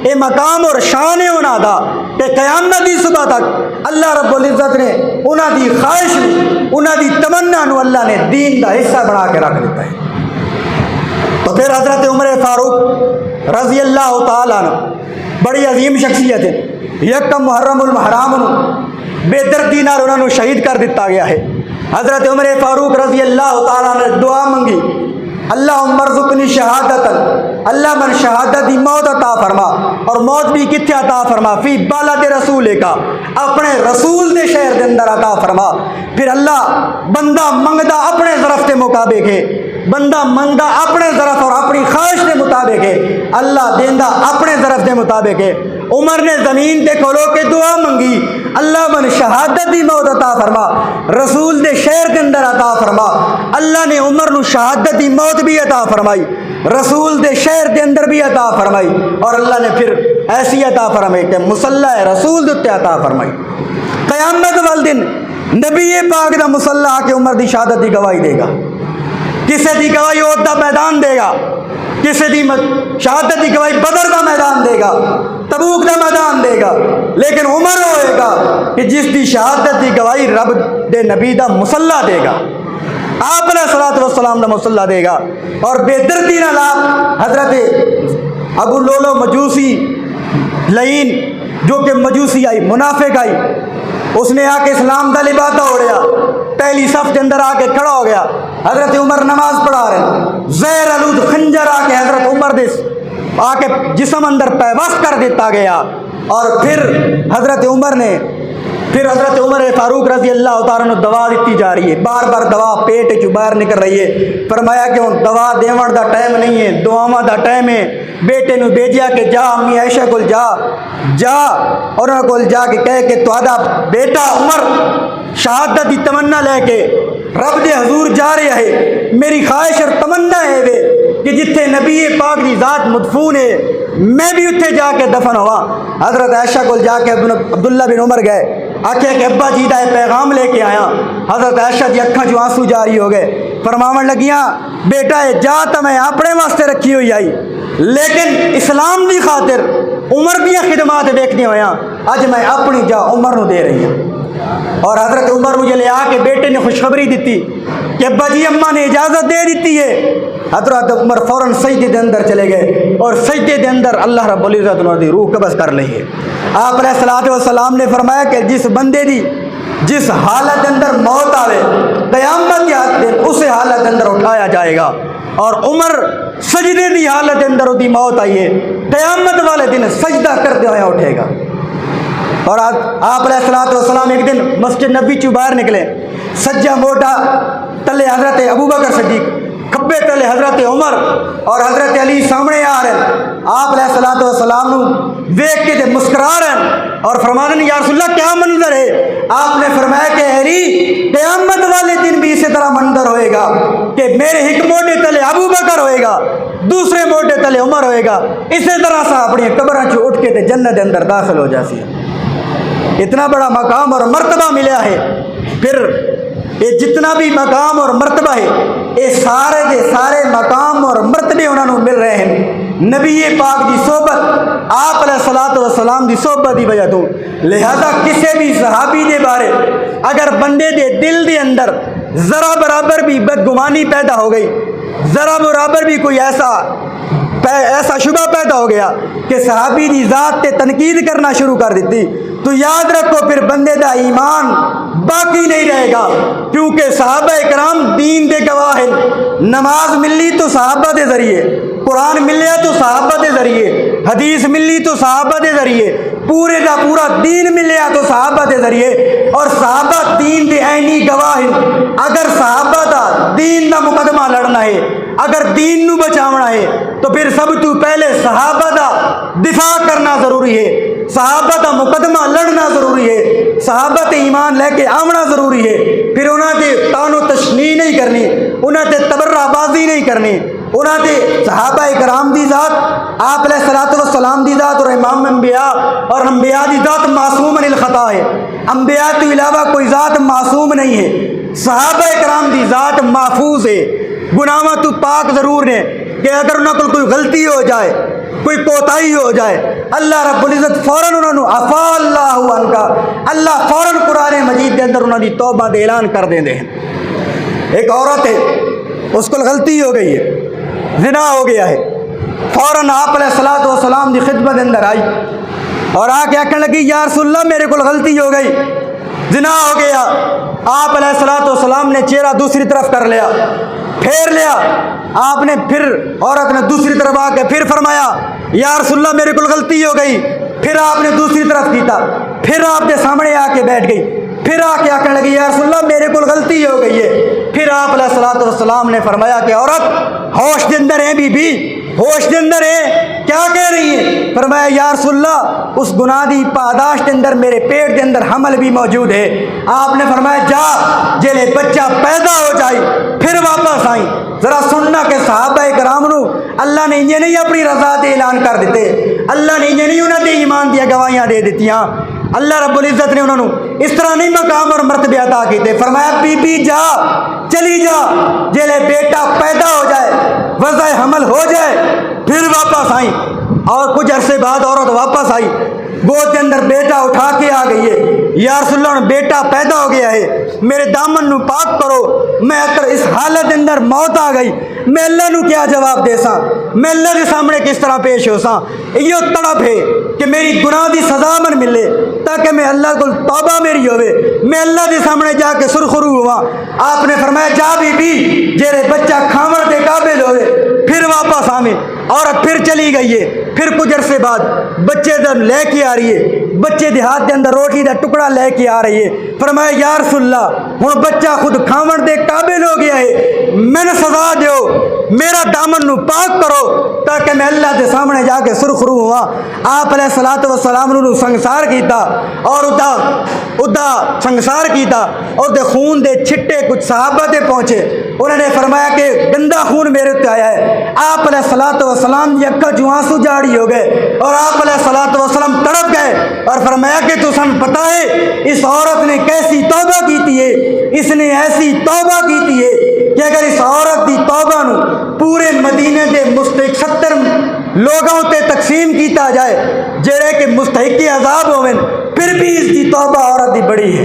اے مقام اور شان انہاں دا کہ قیامت دی صبح تک اللہ رب العزت نے انہاں دی خواہش انہاں دی تمنا نو اللہ نے دین دا حصہ بنا کے رکھ دیتا ہے. تو پھر حضرت عمر فاروق رضی اللہ تعالیٰ عنہ بڑی عظیم شخصیت ہے. یکم محرم المحرام بے دردی نال انہوں نے شہید کر دیتا گیا ہے. حضرت عمر فاروق رضی اللہ تعالیٰ نے دعا منگی اللہ مرزقنی شہادت، اللہ من شہادت دی موت عطا فرما، اور موت بھی کتنے عطا فرما؟ فی بالد رسول کا، اپنے رسول دے شہر دے اندر عطا فرما۔ پھر اللہ بندہ منگدا اپنے ظرف کے مطابق ہے، بندہ منگدا اپنے ظرف اور اپنی خواہش کے مطابق ہے، اللہ دیندا اپنے ظرف کے مطابق ہے۔ عمر نے زمین تے کھولو کے دعا منگی، اللہ من شہادت دی موت عطا فرما، رسول دے شہر کے اندر عطا فرما۔ اللہ نے عمر نو شہادت دی موت بھی عطا فرمائی، رسول دے شہر دے اندر بھی عطا فرمائی، اور اللہ نے پھر ایسی عطا فرمائی کہ مصلی رسول دے عطا فرمائی۔ قیامت والدن نبی پاک دا مصلی آ کے عمر دی شہادت دی گواہی دے گا، کسی دی گواہی عہد دا میدان دے گا، کسی دی شہادت دی گواہی بدر دا میدان دے گا، تبوک دا میدان دے گا، لیکن عمر ہوئے گا کہ جس دی شہادت دی گواہی رب دے نبی دا مصلی دے گا، آپ علیہ الصلوۃ والسلام دا مصلی دے گا۔ اور بے دردی نال آپ حضرت ابو لولو مجوسی لعین، جو کہ مجوسی آئی، منافق آئی، اس نے آ کے اسلام دا لبادہ اوڑیا، پہلی صف کے اندر آ کے کھڑا ہو گیا، حضرت عمر نماز پڑھا رہے، زہر آلود خنجر آ کے حضرت عمر دے آ کے جسم اندر پیوست کر دیتا گیا، اور پھر حضرت عمر فاروق رضی اللہ تعالیٰ عنہ دوا دیتی جا رہی ہے، بار بار دوا پیٹ چو باہر نکل رہی ہے۔ فرمایا کہ ہن دوا دیون دا ٹائم نہیں ہے، دعاواں دا ٹائم ہے۔ بیٹے نو بھیجیا کہ جا امی عائشہ کول جا اور انہاں کول جا کے کہے کہ تہاڈا بیٹا عمر شہادت دی تمنا لے کے رب دے حضور جا رہا ہے، میری خواہش اور تمنا ہے وے کہ جتھے نبی پاک دی ذات مدفون ہے میں بھی اتھے جا کے دفن ہوا۔ حضرت عائشہ کول جا کے عبداللہ بن عمر گئے، آکھیا کہ ابا جی دا پیغام لے کے آیا۔ حضرت عائشہ دی اکھاں جو آنسو جاری ہو گئے، فرماون لگیاں بیٹا اے جا تے میں اپنے واسطے رکھی ہوئی آئی، لیکن اسلام دی خاطر عمر دیاں خدمات ویکھنی ہویاں، اج میں اپنی جا عمر نو دے رہی ہوں۔ اور حضرت عمر مجھے لے آ کے بیٹے نے خوشخبری دیتی کہ ابا جی اماں نے اجازت دے دیتی ہے۔ حضرت عمر فوراً سجدے دے اندر چلے گئے، اور سجدے دے اندر اللہ رب العزت انہوں دی روح قبض کر لی ہے۔ آپ علیہ الصلوۃ والسلام نے فرمایا کہ جس بندے دی جس حالت کے اندر موت آوے، قیامت کے دن اس حالت کے اندر اٹھایا جائے گا، اور عمر سجدے دی حالت کے اندر دی موت آئی ہے، قیامت والے دن سجدہ کرتے ہوئے اٹھے گا۔ اور آپ علیہ الصلوۃ والسلام ایک دن مسجد نبی چوں باہر نکلے، سجا موٹا تلے حضرت ابوبکر صدیق، کھبے تلے حضرت عمر اور حضرت علی سامنے آ رہے ہیں۔ آپ علیہ الصلوۃ والسلام نو دیکھ کے مسکرا رہے ہیں اور فرما رہے ہیں یا رسول اللہ کیا منظر ہے؟ آپ نے فرمایا کہ علی قیامت والے دن بھی اسی طرح منظر ہوئے گا کہ میرے ایک موٹے تلے ابوبکر ہوئے گا، دوسرے موٹے تلے عمر ہوئے گا، اسی طرح سے اپنی قبراں چ اٹھ کے تے جنت کے اندر داخل ہو جاسی۔ اتنا بڑا مقام اور مرتبہ ملیا ہے۔ پھر یہ جتنا بھی مقام اور مرتبہ ہے، یہ سارے دے سارے مقام اور مرتبے انہوں مل رہے ہیں نبی پاک دی صحبت، آپ علیہ الصلوۃ والسلام دی صحبت دی وجہ تو۔ لہذا کسی بھی صحابی دے بارے اگر بندے دے دل دے اندر ذرا برابر بھی بدگمانی پیدا ہو گئی، ذرا برابر بھی کوئی ایسا شبہ پیدا ہو گیا کہ صحابی دی ذات تے تنقید کرنا شروع کر دیتی، تو یاد رکھو پھر بندے دا ایمان باقی نہیں رہے گا، کیونکہ صحابہ کرام دین دے گواہ ہیں۔ نماز ملی تو صحابہ دے ذریعے، قرآن ملیا تو صحابہ دے ذریعے، حدیث ملی تو صحابہ دے ذریعے، پورے دا پورا دین ملیا تو صحابہ دے ذریعے، اور صحابہ دین دے عینی گواہ ہیں۔ اگر صحابہ دا دین دا مقدمہ لڑنا ہے، اگر دین نو بچاونا ہے، تو پھر سب تو پہلے صحابہ دا دفاع کرنا ضروری ہے، صحابہ دا مقدمہ لڑنا ضروری ہے، صحابہ تے ایمان لے کے آمنا ضروری ہے۔ پھر انہاں تے تان و تشنیع نہیں کرنی، انہاں تے تبرہ بازی نہیں کرنی، انہاں تے صحابہ کرام دی ذات، آپ علیہ الصلوۃ والسلام دی ذات اور امام انبیاء اور انبیاء دی ذات معصوم عن الخطا ہے۔ انبیاء کے علاوہ کوئی ذات معصوم نہیں ہے، صحابہ کرام دی ذات محفوظ ہے، گناہاں تو پاک ضرور نے کہ اگر انہاں کو کوئی غلطی ہو جائے، کوئی کوتاہی ہو جائے، اللہ رب العزت فوراً انہوں نے عفا اللہ عنکا، اللہ فوراً قرآن مجید کے اندر انہوں نے توبہ دے اعلان کر دیں دے۔ ایک عورت ہے، اس کو غلطی ہو گئی ہے، زنا ہو گیا ہے، فوراً آپ علیہ الصلوۃ والسلام دی خدمت اندر آئی اور آ کے کہنے لگی یا رسول اللہ میرے کو غلطی ہو گئی، زنا ہو گیا۔ آپ علیہ الصلوۃ والسلام نے چہرہ دوسری طرف کر لیا، پھیر لیا، آپ نے پھر عورت نے دوسری طرف آ کے پھر فرمایا یا رسول اللہ میرے کو غلطی ہو گئی. پھر آپ نے دوسری طرف کیتا, پھر آپ کے سامنے آ کے بیٹھ گئی, پھر آ کے آکھنے لگی یا رسول اللہ میرے کو غلطی ہو گئی ہے. پھر آپ علیہ الصلوۃ والسلام نے فرمایا کہ عورت ہوش دے اندر ہے, بی بی ہوش دے اندر ہے, کیا کہہ رہی ہے؟ فرمایا یا رسول اللہ اس گناہ دی پاداش کے اندر میرے پیٹ کے اندر حمل بھی موجود ہے. آپ نے فرمایا جا جلے بچہ پیدا ہو جائے پھر واپس آئی. ذرا سننا کہ صحابہ کرام نو اللہ نے یہ نہیں اپنی رضا دے اعلان کر دیتے, اللہ نے یہ نہیں انہوں نے ایمان دیا گواہیاں دے دیتیاں. اللہ رب العزت نے انہوں نے اس طرح نہیں مقام اور مرتبے عطا کیتے. فرمایا بی بی جا چلی جا جلے بیٹا پیدا ہو جائے وضع حمل ہو جائے پھر واپس آئی. اور کچھ عرصے بعد عورت واپس آئی, گود کے اندر بیٹا اٹھا کے آ گئی ہے. یا رسول اللہ بیٹا پیدا ہو گیا ہے, میرے دامن نو پاک کرو. میں اگر اس حالت اندر موت آ گئی میں اللہ نو کیا جواب دے ساں, میں اللہ کے سامنے کس طرح پیش ہو ساں. یہ تڑپ ہے کہ میری گناہ دی سزا من ملے تاکہ میں اللہ کو توبہ میری ہوئے, میں اللہ کے سامنے جا کے سرخرو ہوا. آپ نے فرمایا جا بی بی جیرے بچہ کھاون دے قابل ہوئے پھر واپس آویں. عورت پھر چلی گئی ہے. پھر کچھ عرصے بعد بچے دم لے کے آ رہی ہے, بچے دے ہاتھ کے اندر روٹی دا ٹکڑا لے کے آ رہی ہے. فرمایا یا رسول اللہ ہن بچہ خود کھاون دے قابل ہو گیا ہے, میں نے سزا دیو میرا دامن نو پاک کرو تاکہ میں اللہ کے سامنے جا کے سرخرو ہوا. آپ علیہ الصلوۃ والسلام نو سنگسار کیتا اور ادا سنگسار کیتا اور دے خون دے چھٹے کچھ صحابہ تے پہنچے. انہوں نے فرمایا کہ گندا خون میرے تے آیا ہے. آپ علیہ الصلوۃ والسلام دی اکھاں جو آنسو جاڑی ہو گئے اور آپ علیہ الصلوۃ والسلام تڑپ گئے اور فرمایا کہ تو سن پتہ ہے اس عورت نے کیسی توبہ کیتی ہے, اس نے ایسی توبہ کیتی ہے کہ اگر اس عورت دی توبہ نو پورے مدینے دے مستحق 70 لوگوں تے تقسیم کیتا جائے جڑے کہ مستحق عذاب ہوئیں پھر بھی اس دی توبہ عورت دی بڑی ہے,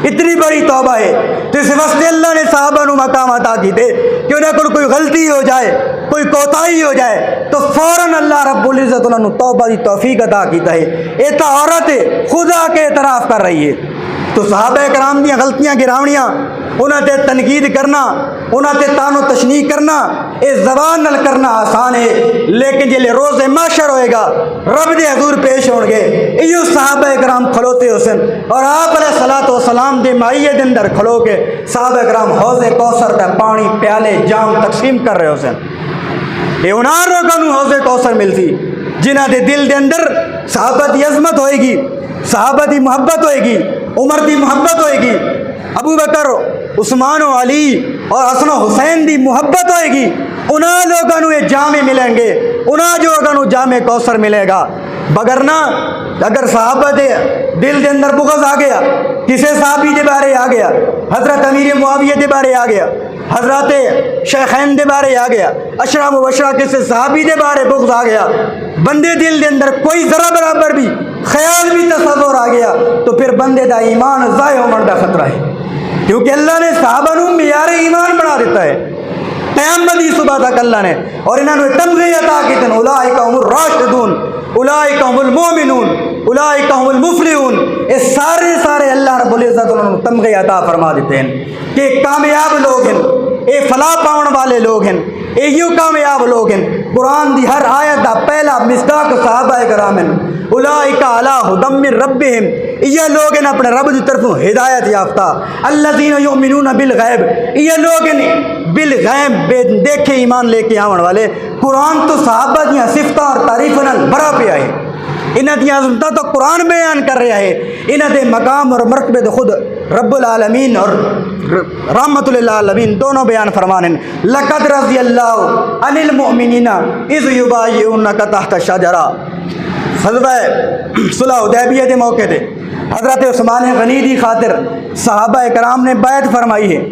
اتنی بڑی توبہ ہے. تو اس واسطے اللہ نے صحابہ نو مقام عطا کیتے کہ انہیں کو کوئی غلطی ہو جائے کوئی کوتاہی ہو جائے تو فوراً اللہ رب العزت انہوں نے توبہ دی توفیق عطا کیتا ہے. یہ تو عورت خدا کے اعتراف کر رہی ہے. تو صحابہ کرام دیاں غلطیاں گراونیاں انہاں تے تنقید کرنا انہاں تے تانو تشنیع کرنا اے زبان نال کرنا آسان ہے, لیکن جلے روز محشر ہوئے گا رب دے حضور پیش ہون گے ایو صحابہ کرام کھلوتے حسن اور آپ علیہ الصلوۃ والسلام دے مائیے دے اندر کھلو کے صحابہ کرام حوض کوثر دا پانی پیالے جام تقسیم کر رہے حسن. اے انہاں لوگاں نوں حوض کوثر ملتی جنہاں دے دل دے اندر صحابہ دی عظمت ہوئے گی, صحابہ دی محبت ہوئے گی, عمر دی محبت ہوئے گی, ابو بکر عثمان و علی اور حسن و حسین دی محبت ہوئے گی. انہاں لوگوں نوں یہ جامع ملیں گے, انہاں لوگوں نوں جامع کوثر ملے گا. بگرنا اگر صحابہ دے دل دے اندر بغض آ گیا, کسے صحابی دے بارے آ گیا, حضرت امیر معاویہ دے بارے آ گیا, حضرت شیخین دے بارے آ گیا, اشرا مبشرہ کسے صحابی دے بارے بغض آ گیا, بندے دل دے اندر کوئی ذرا برابر بھی خیال بھی تصور آ گیا تو پھر بندے دا ایمان ضائع ہونے دا خطرہ ہے, کیونکہ اللہ نے صحابہ نوں معیار ایمان بنا دیتا ہے قیامت دی صبح تک اللہ نے. اور انہوں نے تمغے عطا کیتے ہیں اولئک هم الراشدون اولئک هم المؤمنون اولئک هم المفلحون. یہ سارے اللہ رب العزت انہوں نے تمغے عطا فرما دیتے ہیں کہ کامیاب لوگ ہیں, اے فلاح پاؤن والے لوگ ہیں, اے یوں کامیاب لوگ ہیں. قرآن دی ہر آیت دا پہلا مصداق صحابہ کرام ہیں. اولئک علی ھدی من ربہم, یہ لوگ ہیں اپنے رب کی طرف ہدایت یافتہ. الذین یؤمنون بالغیب, یہ لوگ ہیں بالغیب بے دیکھے ایمان لے کے آون والے. قرآن تو صحابہ دیاں صفتاں اور تعریفاں نال بھرا پیا ہے, انہاں دیاں عظمتاں تو قرآن بیان کر رہا ہے, انہاں دے مقام اور مرتبے تو خود رب العالمین اور رحمت للعالمین دونوں بیان فرمانے. لقد رضی اللہ عن المؤمنین اذ یبایعونک تحت الشجرہ, غزوہ صلح حدیبیہ کے موقع تے حضرت عثمان غنی دی خاطر صحابہ کرام نے بیعت فرمائی ہے.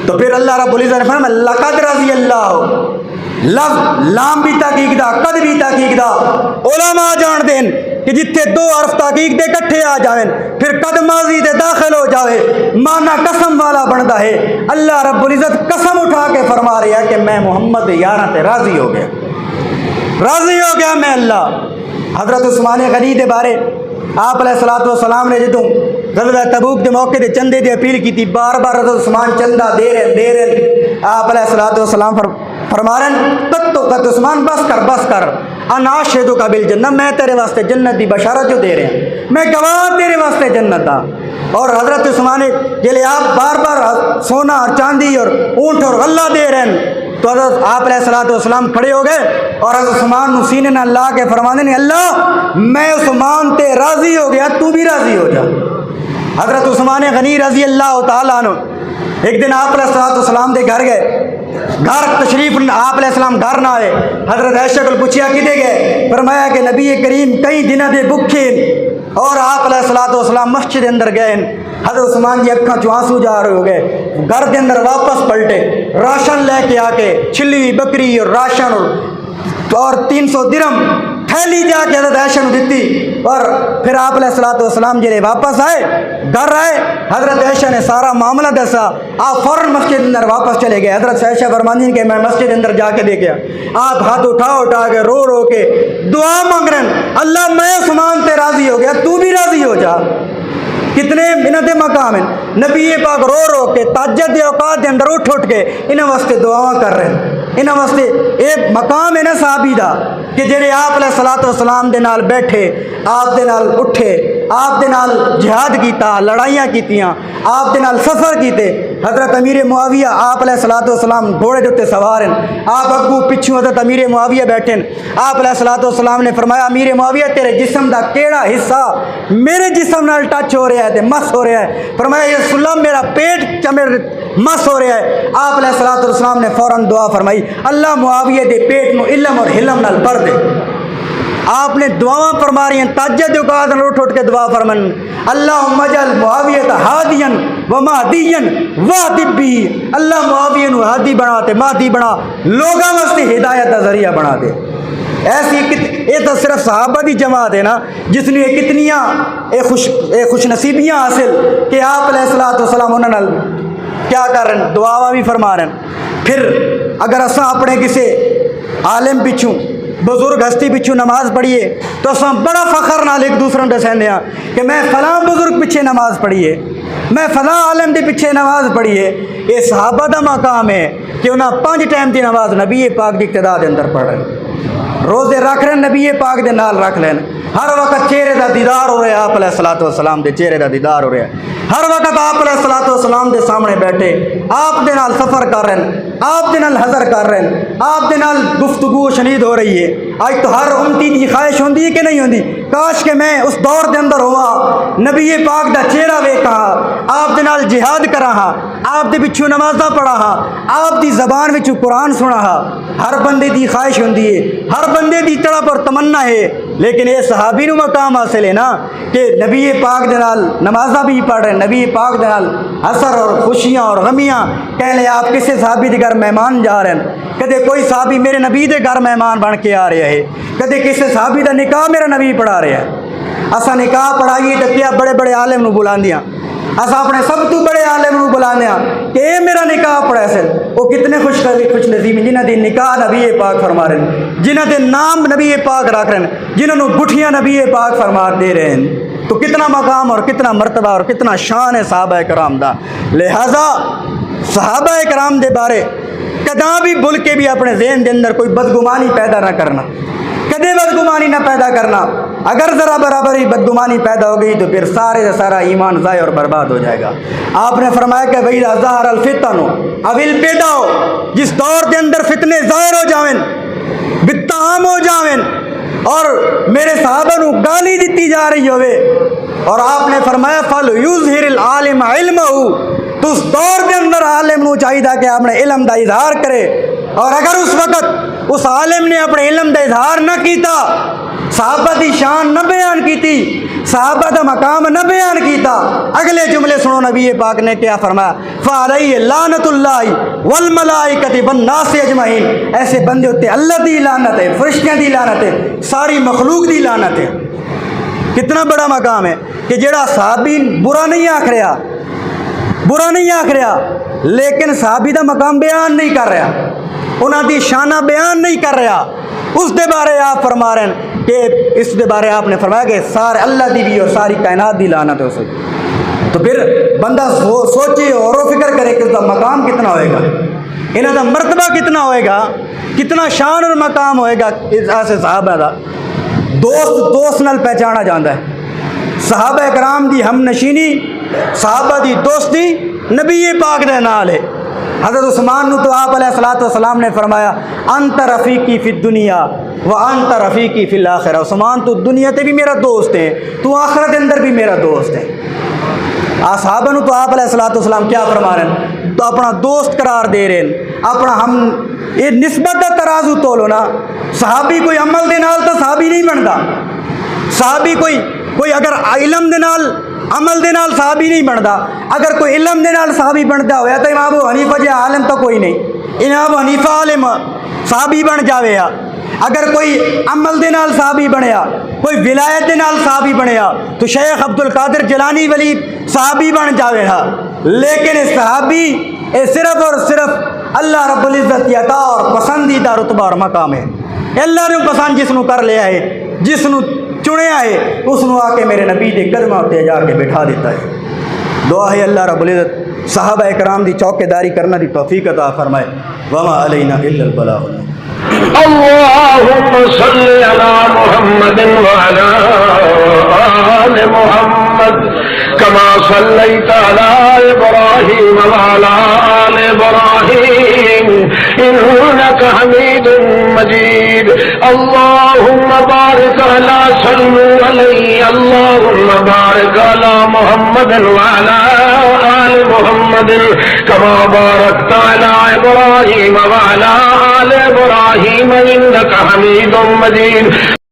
تو پھر اللہ رب العزت نے فرمایا لقد رضی اللہ, لفظ لام بھی تحقیق دا قد بھی تحقیق دا. علماء جان دین کہ جتھے دو حرف تحقیق دے کٹھے آ جائیں پھر قد ماضی دے داخل ہو جاوے معنی قسم والا بنتا ہے. اللہ رب العزت قسم اٹھا کے فرما رہا ہے کہ میں محمد یاراں تے راضی ہو گیا, راضی ہو گیا میں اللہ. حضرت عثمان غنی دے بارے آپ علیہ الصلوۃ والسلام نے جدوں غزوہ تبوک کے موقع تے چندے دی اپیل کی تھی, بار بار حضرت عثمان چندہ دے رہے. آپ علیہ الصلوۃ والسلام فرما رہے ہیں قط تو قط عثمان بس کر انا شہدو کا بالجنہ، میں تیرے واسطے جنت دی بشارت جو دے رہے ہیں، میں گواہ تیرے واسطے جنت دا۔ اور حضرت عثمان جلے آپ بار بار سونا اور چاندی اور اونٹ اور غلہ دے رہے ہیں، تو حضرت آپ علیہ الصلوۃ والسلام کھڑے ہو گئے اور حضرت عثمان نو سینے نہ اللہ کے فرمانے نے اللہ میں عثمان تے راضی ہو گیا، تو بھی راضی ہو جا۔ حضرت عثمان غنی رضی اللہ تعالیٰ عنہ ایک دن آپ علیہ الصلوۃ والسلام دے گھر گئے، گھر تشریف آپ علیہ السلام گھر نہ آئے، حضرت عائشہ کو پوچھیا کدے گئے، فرمایا کہ نبی کریم کئی دنوں دے بھوکے اور آپ علیہ الصلوۃ والسلام مسجد اندر گئے۔ حضرت عثمان کی اکھاں چوں آنسو جا رہے ہو گئے، گھر کے اندر واپس پلٹے، راشن لے کے آ کے چھلی ہوئی بکری اور راشن اور 300 درہم تھیلی جا کے حضرت عائشہ نے دیتی، اور پھر آپ علیہ الصلوۃ والسلام جلے واپس آئے گھر آئے، حضرت عائشہ نے سارا معاملہ دسا، آپ فوراً مسجد اندر واپس چلے گئے۔ حضرت عائشہ فرماتی ہیں کہ میں مسجد اندر جا کے دیکھا آپ ہاتھ اٹھا کے رو کے دعا مانگ رہے ہیں، اللہ میں عثمان تے راضی ہو گیا، تو بھی راضی ہو جا۔ کتنے منت مقام ہیں، نبی پاک رو کے تہجد کے اوقات کے اندر اٹھ کے انہاں واسطے دعا کر رہے ہیں۔ انہاں واسطے ایک مقام ہے نا صحابی دا کہ جڑے آپ علیہ الصلوۃ والسلام دے نال بیٹھے، آپ دے نال اٹھے، آپ دے نال جہاد کیتا، لڑائیاں کیتیاں، آپ دے نال سفر کیتے۔ حضرت امیر معاویہ آپ علیہ الصلوۃ والسلام گھوڑے دے اوتے سوار ہیں، آپ اگوں پچھوں حضرت امیر معاویہ بیٹھے ہیں۔ آپ علیہ الصلوۃ والسلام نے فرمایا امیر معاویہ تیرے جسم دا کیڑا حصہ میرے جسم نال ٹچ ہو رہا ہے تے مس ہو رہا ہے؟ فرمایا یا رسول اللہ میرا پیٹ چمڑ مس ہو رہا ہے۔ آپ علیہ الصلوۃ والسلام نے فوراً دعا فرمائی اللہ معاویہ دے پیٹ نو علم اور حلم نال بھر دے۔ آپ نے دعاواں فرما رہی ہیں، تہجد اوقات میں اٹھ کے دعا فرمن اللہم اجعل معاویہ ہادیا و مہدیا واہد بھی، اللہ معاویہ نو ہادی بنا تے مہدی بنا، لوگاں واسطے ہدایت دا ذریعہ بنا دے۔ ایسی یہ تو صرف صحابہ دی جماعت ہے نا جس نے کتنیاں خوش نصیبیاں حاصل کہ آپ علیہ الصلوۃ والسلام انہاں نال کیا کر رہے ہیں، دعاواں بھی فرما رہے ہیں۔ پھر اگر اساں اپنے کسی عالم پچھوں بزرگ ہستی پچھوں نماز پڑھیے تو اساں بڑا فخر نال ایک دوسرے کو دسیں ہاں کہ میں فلاں بزرگ پیچھے نماز پڑھیے، میں فلاں عالم دے پیچھے نماز پڑھیے۔ یہ صحابہ دا مقام ہے کہ انہاں 5 ٹائم دی نماز نبی پاک دی اقتداء دے اندر پڑھ رہے ہیں، روزے رکھ رہے ہیں نبی پاک دے نال رکھ لین، ہر وقت چہرے دا دیدار ہو رہا ہے، آپ علیہ الصلوۃ والسلام دے چہرے دا دیدار ہو رہا ہے، ہر وقت آپ علیہ الصلوۃ والسلام دے سامنے بیٹھے آپ دے نال سفر کر رہے ہیں، آپ دے نال حضر کر رہے ہیں، آپ دے نال گفتگو شنید ہو رہی ہے۔ آج تو ہر امتی دی خواہش ہوندی ہے کہ نہیں ہوندی کاش کہ میں اس دور دے اندر ہوا، نبی پاک دا چہرہ ویکھا، آپ دے نال جہاد کرا ہاں، آپ دے پچھوں نمازاں پڑھا ہاں، آپ دی زبان وچوں قرآن سنا ہاں۔ ہر بندے دی خواہش ہوندی ہے، ہر بندے دی تڑپ اور تمنا ہے، لیکن یہ صحابی نو مقام حاصل ہے نا کہ نبی پاک دے نال نمازاں بھی پڑھ رہے ہیں، نبی پاک دے نال اثر اور خوشیاں اور غمیاں کہہ لیں۔ آپ کسی صحابی دے گھر مہمان جا رہے ہیں، کدے کوئی صحابی میرے نبی دے گھر مہمان بن کے آ رہا ہے، کدے کسی صحابی دا نکاح میرا نبی پڑھا رہا ہے۔ اسا نکاح پڑھائیے تو کیا بڑے بڑے عالم نو بلاندیاں، اسا اپنے سب تو بڑے عالم نو بلانے کہ اے میرا نکاح پڑھا سن، وہ کتنے خوش نصیب ہیں جنہ دی نکاح نبی پاک فرما رہے ہیں، جنہ دے نام نبی پاک رکھ رہے ہیں، جنہوں نے گٹھیاں نبی پاک فرما دے رہے ہیں۔ تو کتنا مقام اور کتنا مرتبہ اور کتنا شان ہے صحابہ کرام دا۔ لہذا صحابہ کرام دے بارے کداں بھی بھول کے بھی اپنے ذہن دے اندر کوئی بدگمانی پیدا نہ کرنا، کدے بدگمانی نہ پیدا کرنا۔ اگر ذرا برابر ہی بدگمانی پیدا ہو گئی تو پھر سارے کا سارا ایمان ضائع اور برباد ہو جائے گا۔ آپ نے فرمایا کہ وَإِذَا ظَهَرَ الْفِتْنُ أَوِ الْبِدْعُ، جس دور کے اندر فتنے ظاہر ہو جاویں، بدعام ہو جاویں اور میرے صحابہ نو گالی دیتی جا رہی ہوئے، اور آپ نے فرمایا فَلْيُظْهِرِ الْعَالِمَ عِلْمَهُ، تو اس دور کے اندر عالم نو چاہیے کہ اپنے علم دا اظہار کرے، اور اگر اس وقت اس عالم نے اپنے علم دا اظہار نہ کیتا، صحابہ دی شان نہ بیان کیتی، صحابہ دا مقام نہ بیان کیتا، اگلے جملے سنو نبی پاک نے کیا فرمایا، فَعَلَيْهِ لَعْنَةُ اللَّهِ وَالْمَلَائِكَةِ وَالنَّاسِ اجمعین، ایسے بندے ہوتے اللہ دی لعنت ہے، فرشتیاں دی لعنت ہے، ساری مخلوق دی لعنت ہے۔ کتنا بڑا مقام ہے کہ جڑا صحابی برا نہیں آکھ رہا، برا نہیں آکھ رہا، لیکن صحابی دا مقام بیان نہیں کر رہا، انہاں دی شانہ بیان نہیں کر رہا، اس دے بارے آپ فرما رہے ہیں کہ اس دے بارے آپ نے فرمایا کہ سارے اللہ دی بھی اور ساری کائنات دی لعنت ہے اسے۔ تو پھر بندہ سوچے اور فکر کرے کہ اس کا مقام کتنا ہوئے گا۔ انہاں دا مرتبہ کتنا ہوئے گا، کتنا شان اور مقام ہوئے گا ایسے صحابہ دا۔ دوست نال پہچانا جاندہ ہے، صحابہ کرام دی ہم نشینی، صحابہ دی دوستی نبی پاک دے نال ہے۔ حضرت عثمان نو تو آپ علیہ الصلوۃ والسلام نے فرمایا انت رفیقی فی الدنیا و انت رفیقی فی الاخرہ، عثمان تو دنیا تے بھی میرا دوست ہے، تو آخرت اندر بھی میرا دوست ہے۔ صحابہ نو تو آپ علیہ الصلوۃ والسلام کیا فرما رہے ہیں، تو اپنا دوست قرار دے رہے ہیں، اپنا ہم یہ نسبت دا ترازو تولو نا۔ صحابی کوئی عمل دے نال تو صحابی نہیں بنتا، صحابی کوئی اگر علم دے نال عمل دے نال صحابی نہیں بنتا، اگر کوئی علم دے نال صحابی بنتا ہویا تو امام ابو حنیفہ جی عالم تو کوئی نہیں، امام ابو حنیفہ عالم صحابی بن جاوے ہا۔ اگر کوئی عمل دے نال صحابی بنیا، کوئی ولایت دے نال صحابی بنیا تو شیخ عبد القادر جیلانی ولی صحابی بن جاوے ہا، لیکن صحابی اے صرف اور صرف اللہ رب العزت کی عطا اور پسندیدہ رتبہ اور مقام ہے۔ اللہ نے پسند جس نو کر لیا ہے، جس نو چنیا ہے، اس نو آ کے میرے نبی دے قدمہ تے جا کے بٹھا دیتا ہے۔ دعا ہے اللہ رب العزت صحابہ کرام دی چوکیداری کرنا دی توفیق عطا فرمائے۔ وما علینا الا البلاغ۔ اللهم صل على محمد وعلى آل محمد كما صليت على إبراهيم وعلى آل إبراهيم إنك حميد مجيد اللهم بارك على صلوا عليه اللهم بارك على محمد وعلى آل محمد كما باركت على إبراهيم وعلى آل إبراهيم إنك حميد مجيد